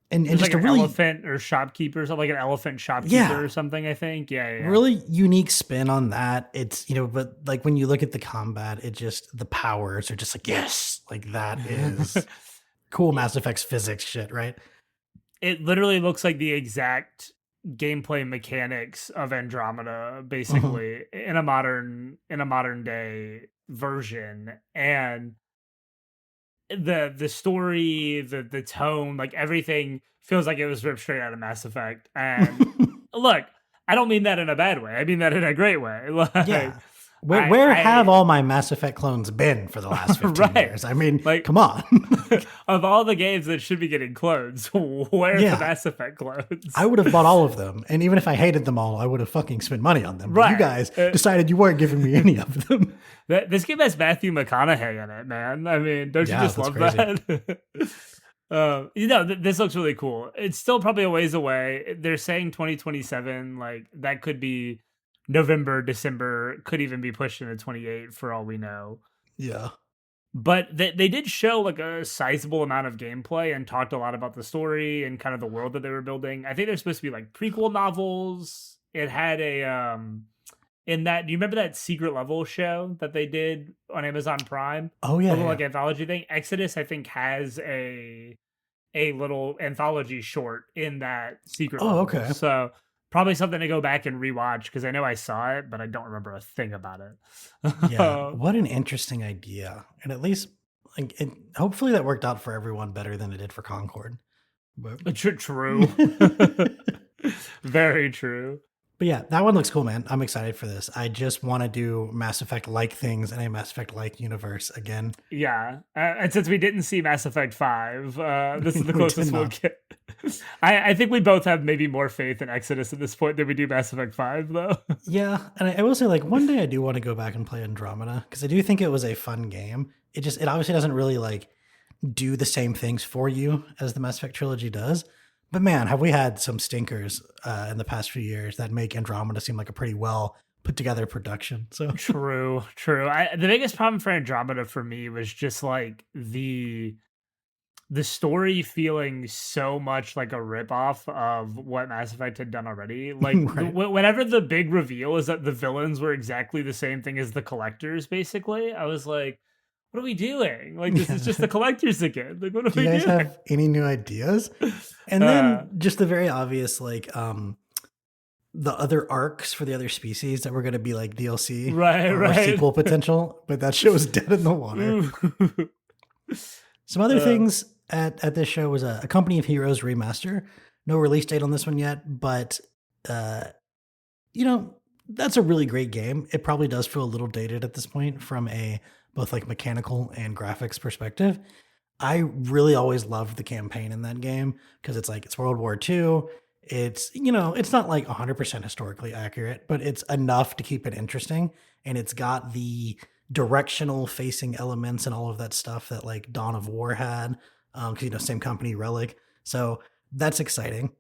And There's just like a an really elephant or shopkeeper, something like an elephant shopkeeper yeah, or something. I think. Yeah. really unique spin on that. It's but like when you look at the combat, it just the powers are just like yes, like that Yeah. is cool Mass Effect's physics shit, right? It literally looks like the exact gameplay mechanics of Andromeda, Mhm. basically in a modern day version, and the story, the tone, like everything feels like it was ripped straight out of Mass Effect. And look, I don't mean that in a bad way. I mean that in a great way. Like, Yeah. Where have all my Mass Effect clones been for the last 15 right. years? I mean, Like, come on. of all the games that should be getting clones, where are the Mass Effect clones? I would have bought all of them. And even if I hated them all, I would have fucking spent money on them. But Right. you guys decided you weren't giving me any of them. This game has Matthew McConaughey in it, man. I mean, don't you just love crazy. That? This looks really cool. It's still probably a ways away. They're saying 2027. Like, that could be November, December, could even be pushed into 28 for all we know. Yeah. But they did show like a sizable amount of gameplay and talked a lot about the story and kind of the world that they were building. I think they're supposed to be like prequel novels. It had a in that, do you remember that secret level show that they did on Amazon Prime? Oh yeah, like anthology thing. Exodus, I think, has a little anthology short in that secret level. Okay. So probably something to go back and rewatch, because I know I saw it, but I don't remember a thing about it. Yeah, what an interesting idea. And at least, like, hopefully that worked out for everyone better than it did for Concord. But... True. Very true. But yeah, that one looks cool, man. I'm excited for this. I just want to do Mass Effect-like things in a Mass Effect-like universe again. Yeah, and since we didn't see Mass Effect 5, this is the closest we'll get. I think we both have maybe more faith in Exodus at this point than we do Mass Effect 5, though. Yeah, and I will say, like, one day I do want to go back and play Andromeda, because I do think it was a fun game. It obviously doesn't really, like, do the same things for you as the Mass Effect trilogy does. But man, have we had some stinkers in the past few years that make Andromeda seem like a pretty well put together production. So true. The biggest problem for Andromeda for me was just like the story feeling so much like a ripoff of what Mass Effect had done already. Like right. Whenever the big reveal is that the villains were exactly the same thing as the collectors, basically, I was like, what are we doing? Like, this is just the collectors again. Like, what are we doing? Do you guys have any new ideas? And then just the very obvious, like, the other arcs for the other species that were going to be like DLC or sequel potential, but that show was dead in the water. Some other things at this show was a Company of Heroes remaster. No release date on this one yet, but, that's a really great game. It probably does feel a little dated at this point from a both like mechanical and graphics perspective. I really always loved the campaign in that game because it's World War II. It's, it's not like 100% historically accurate, but it's enough to keep it interesting. And it's got the directional facing elements and all of that stuff that like Dawn of War had, because, same company, Relic. So that's exciting.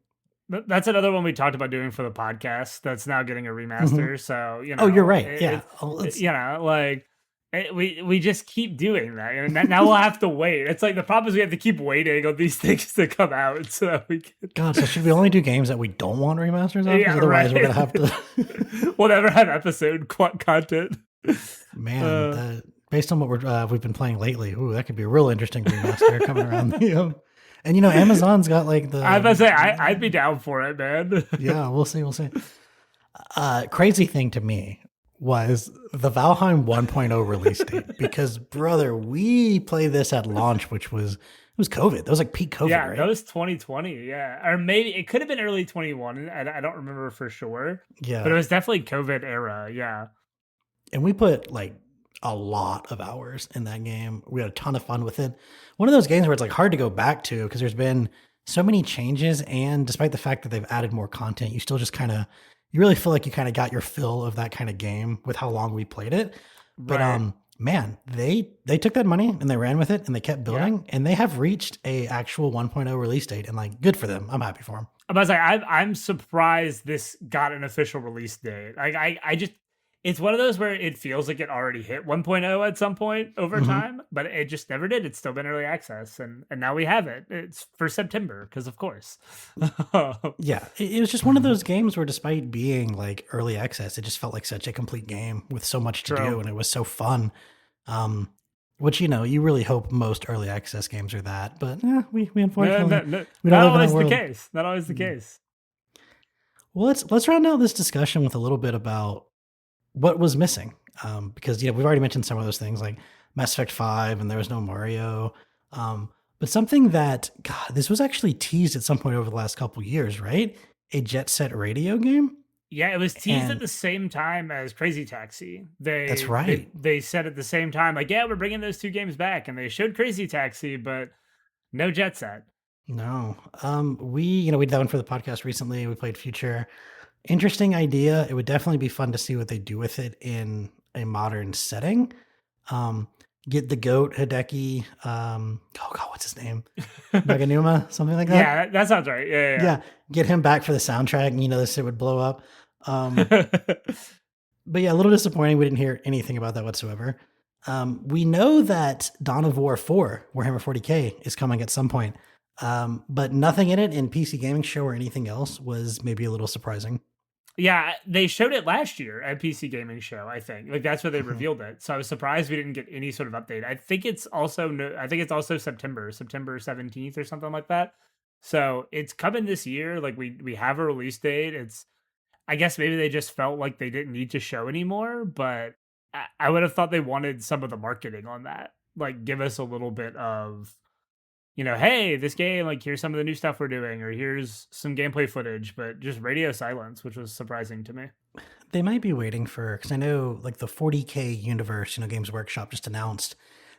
That's another one we talked about doing for the podcast that's now getting a remaster. Mm-hmm. So, Oh, you're right. We just keep doing that, and now we'll have to wait. It's like the problem is we have to keep waiting on these things to come out so that we can. God, so should we only do games that we don't want remasters of? Yeah, otherwise we're gonna have to. We'll never have episode content. Man, based on what we've been playing lately, that could be a real interesting remaster coming around. And Amazon's got like the. I was about to say I'd be down for it, man. Yeah, we'll see. Crazy thing to me was the Valheim 1.0 release date, because brother, we played this at launch, which was COVID. That was like peak COVID. Yeah, right? That was 2020. Yeah, or maybe it could have been early 21. I don't remember for sure. Yeah, but it was definitely COVID era. Yeah, and we put like a lot of hours in that game. We had a ton of fun with it. One of those games where it's like hard to go back to because there's been so many changes, and despite the fact that they've added more content, you still just kind of. You really feel like you kind of got your fill of that kind of game with how long we played it. But man, they took that money and they ran with it and they kept building, and they have reached a actual 1.0 release date, and like good for them. I'm happy for them. I was like, I'm surprised this got an official release date. Like I just, it's one of those where it feels like it already hit 1.0 at some point over time, but it just never did. It's still been early access, and now we have it. It's for September, because of course. Yeah, it was just one of those games where despite being like early access, it just felt like such a complete game with so much to do, and it was so fun. Which, you really hope most early access games are that, but we unfortunately we don't live in that world. Not always the case. Well, let's round out this discussion with a little bit about what was missing, because we've already mentioned some of those things like Mass Effect 5 and there was no Mario, but something that this was actually teased at some point over the last couple of years, right? A Jet Set Radio game. Yeah, it was teased at And the same time as Crazy Taxi. that's They right. they they said at the same time, like, yeah, we're bringing those two games back, and they showed Crazy Taxi, but no Jet Set. No. We did that one for the podcast recently. We played Future. Interesting idea. It would definitely be fun to see what they do with it in a modern setting. Um, get the goat Hideki. Oh god, what's his name? Naganuma, something like that. Yeah, that sounds right. Yeah, Yeah, get him back for the soundtrack, and this shit would blow up. yeah. But yeah, a little disappointing. We didn't hear anything about that whatsoever. We know that Dawn of War 4, Warhammer 40K, is coming at some point. But nothing in it in PC Gaming Show or anything else was maybe a little surprising. Yeah, they showed it last year at PC Gaming Show, I think. Like that's where they Mhm. revealed it. So I was surprised we didn't get any sort of update. I think it's also September 17th or something like that. So it's coming this year. Like we have a release date. It's I guess maybe they just felt like they didn't need to show anymore, but I would have thought they wanted some of the marketing on that. Like give us a little bit of hey, this game, like, here's some of the new stuff we're doing, or here's some gameplay footage, but just radio silence, which was surprising to me. They might be waiting for, because I know like the 40K universe, Games Workshop just announced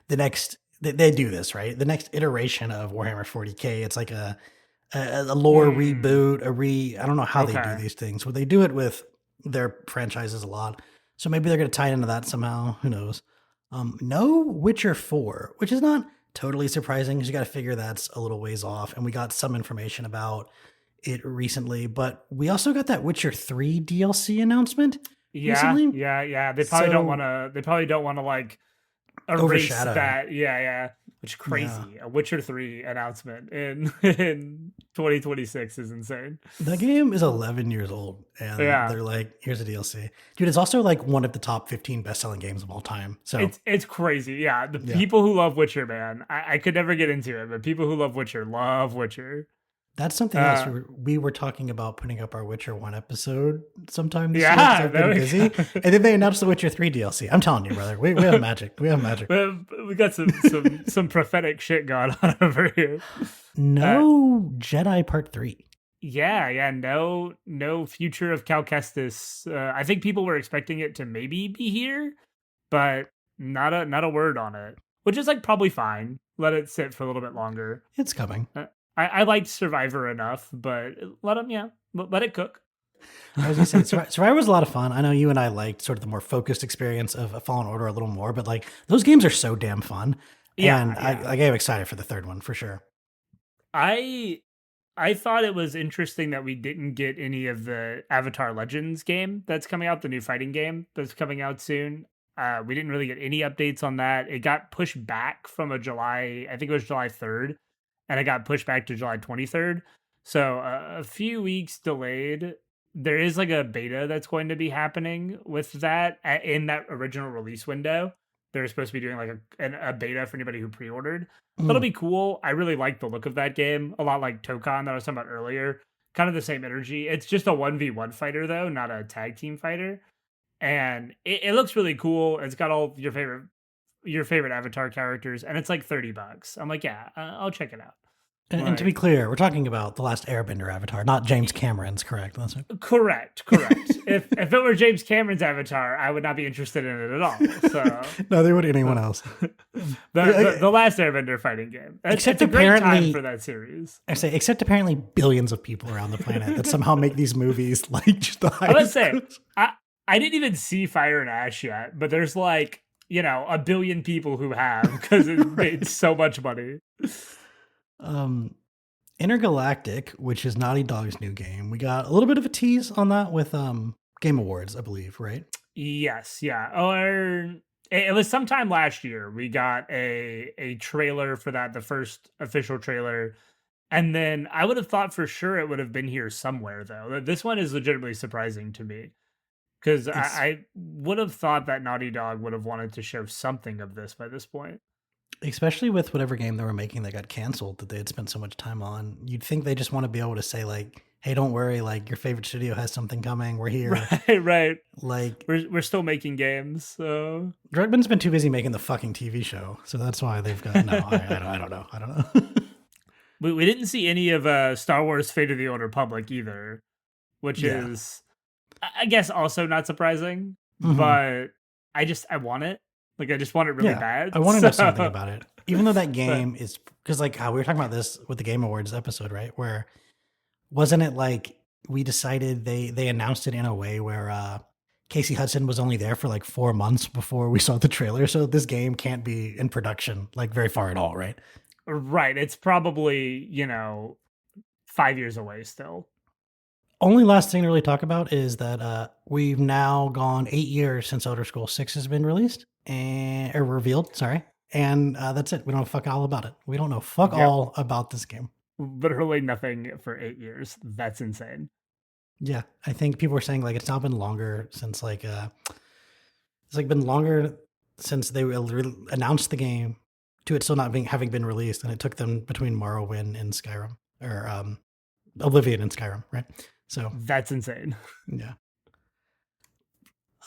the next, they do this, right? The next iteration of Warhammer 40K, it's like a lore reboot, I don't know how they do Okay. these things. Well, they do it with their franchises a lot. So maybe they're going to tie it into that somehow. Who knows? No Witcher 4, which is not totally surprising because you got to figure that's a little ways off. And we got some information about it recently, but we also got that Witcher 3 DLC announcement Yeah, recently. yeah, yeah. So They probably don't want to like erase overshadow. that. Yeah, yeah. Which Yeah. crazy. A Witcher 3 announcement in in 2026 is insane. The game is 11 years old, and Yeah. they're like, here's a DLC. Dude, it's also like one of the top 15 best-selling games of all time. So, It's crazy. Yeah. The yeah. people who love Witcher, man. I could never get into it, but people who love Witcher. That's something else. We were talking about putting up our Witcher 1 episode sometime this year because Yeah, I've been busy. And then they announced the Witcher 3 DLC. I'm telling you, brother, we have magic. We have magic. we got some prophetic shit going on over here. No Jedi Part 3. Yeah, no future of Cal Kestis. I think people were expecting it to maybe be here, but not a word on it, which is like probably fine. Let it sit for a little bit longer. It's coming. I liked Survivor enough, but let it cook. I was going to say, Survivor was a lot of fun. I know you and I liked sort of the more focused experience of a Fallen Order a little more, but like those games are so damn fun. Yeah, And yeah. I get excited for the third one for sure. I thought it was interesting that we didn't get any of the Avatar Legends game that's coming out, the new fighting game that's coming out soon. We didn't really get any updates on that. It got pushed back from I think it was July 3rd, and it got pushed back to July 23rd. So a few weeks delayed. There is like a beta that's going to be happening with that in that original release window. They're supposed to be doing like a beta for anybody who pre-ordered. That'll be cool. I really like the look of that game. A lot like Tokon that I was talking about earlier. Kind of the same energy. It's just a 1v1 fighter though, not a tag team fighter. And it looks really cool. It's got all your favorite Avatar characters, and it's like $30. I'm like, yeah, I'll check it out. And to be clear, we're talking about the last Airbender Avatar, not James Cameron's, correct? That's it. Correct. if it were James Cameron's Avatar, I would not be interested in it at all. So Neither would anyone else. the last Airbender fighting game. Except it's a great apparently- time for that series. I say, except apparently billions of people around the planet that somehow make these movies like just the I highest. was say I didn't even see Fire and Ash yet, but there's like a billion people who have because it made so much money. Intergalactic, which is Naughty Dog's new game. We got a little bit of a tease on that with Game Awards, I believe, right? Yes, yeah. Or it was sometime last year. We got a trailer for that, the first official trailer. And then I would have thought for sure it would have been here somewhere, though. This one is legitimately surprising to me. Because I would have thought that Naughty Dog would have wanted to show something of this by this point. Especially with whatever game they were making that got canceled that they had spent so much time on. You'd think they just want to be able to say, like, hey, don't worry, like, your favorite studio has something coming. We're here. Right. Like, we're still making games, so... Druckmann's been too busy making the fucking TV show, so that's why they've got... No, I don't know. We didn't see any of Star Wars Fate of the Old Republic either, which is... I guess also not surprising, Hmm. but I want it. Like I just want it really Yeah, bad. I want to know something So, about it. Even though that but game is, because like how we were talking about this with the Game Awards episode, right? Where wasn't it like we decided they announced it in a way where Casey Hudson was only there for like 4 months before we saw the trailer, so this game can't be in production like very far at all, right? right, it's probably 5 years away still. Only last thing to really talk about is that we've now gone 8 years since Elder Scrolls 6 has been released and or revealed. Sorry, and that's it. We don't know fuck all about it. We don't know fuck Yep, all about this game. literally nothing for 8 years. That's insane. Yeah, I think people were saying like it's now been longer since like it's like been longer since they announced the game to it still not being having been released, and it took them between Morrowind and Skyrim or Oblivion and Skyrim, right? So That's insane. yeah.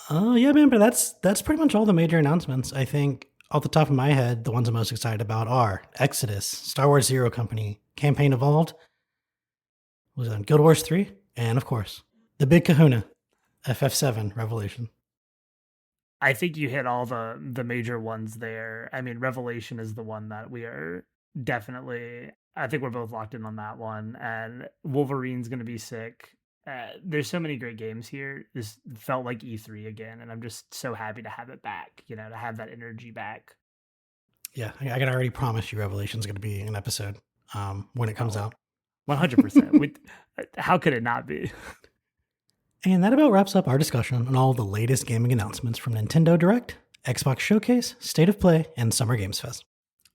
Oh yeah, man, but that's pretty much all the major announcements. I think off the top of my head, the ones I'm most excited about are Exodus, Star Wars Zero Company, Campaign Evolved, was on Guild Wars 3, and of course, the big kahuna, FF7 Revelation. I think you hit all the major ones there. I mean, Revelation is the one that we are definitely. I think we're both locked in on that one, and Wolverine's going to be sick. There's so many great games here. This felt like E3 again, and I'm just so happy to have it back. To have that energy back. Yeah, I can already promise you Revelation's going to be an episode when it comes out. 100%. How could it not be? And that about wraps up our discussion on all the latest gaming announcements from Nintendo Direct, Xbox Showcase, State of Play, and Summer Games Fest.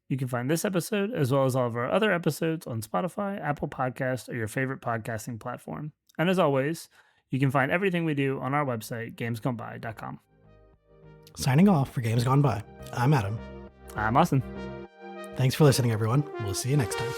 You can find this episode, as well as all of our other episodes, on Spotify, Apple Podcasts, or your favorite podcasting platform. And as always, you can find everything we do on our website, gamesgoneby.com. Signing off for Games Gone By, I'm Adam. I'm Austin. Thanks for listening, everyone. We'll see you next time.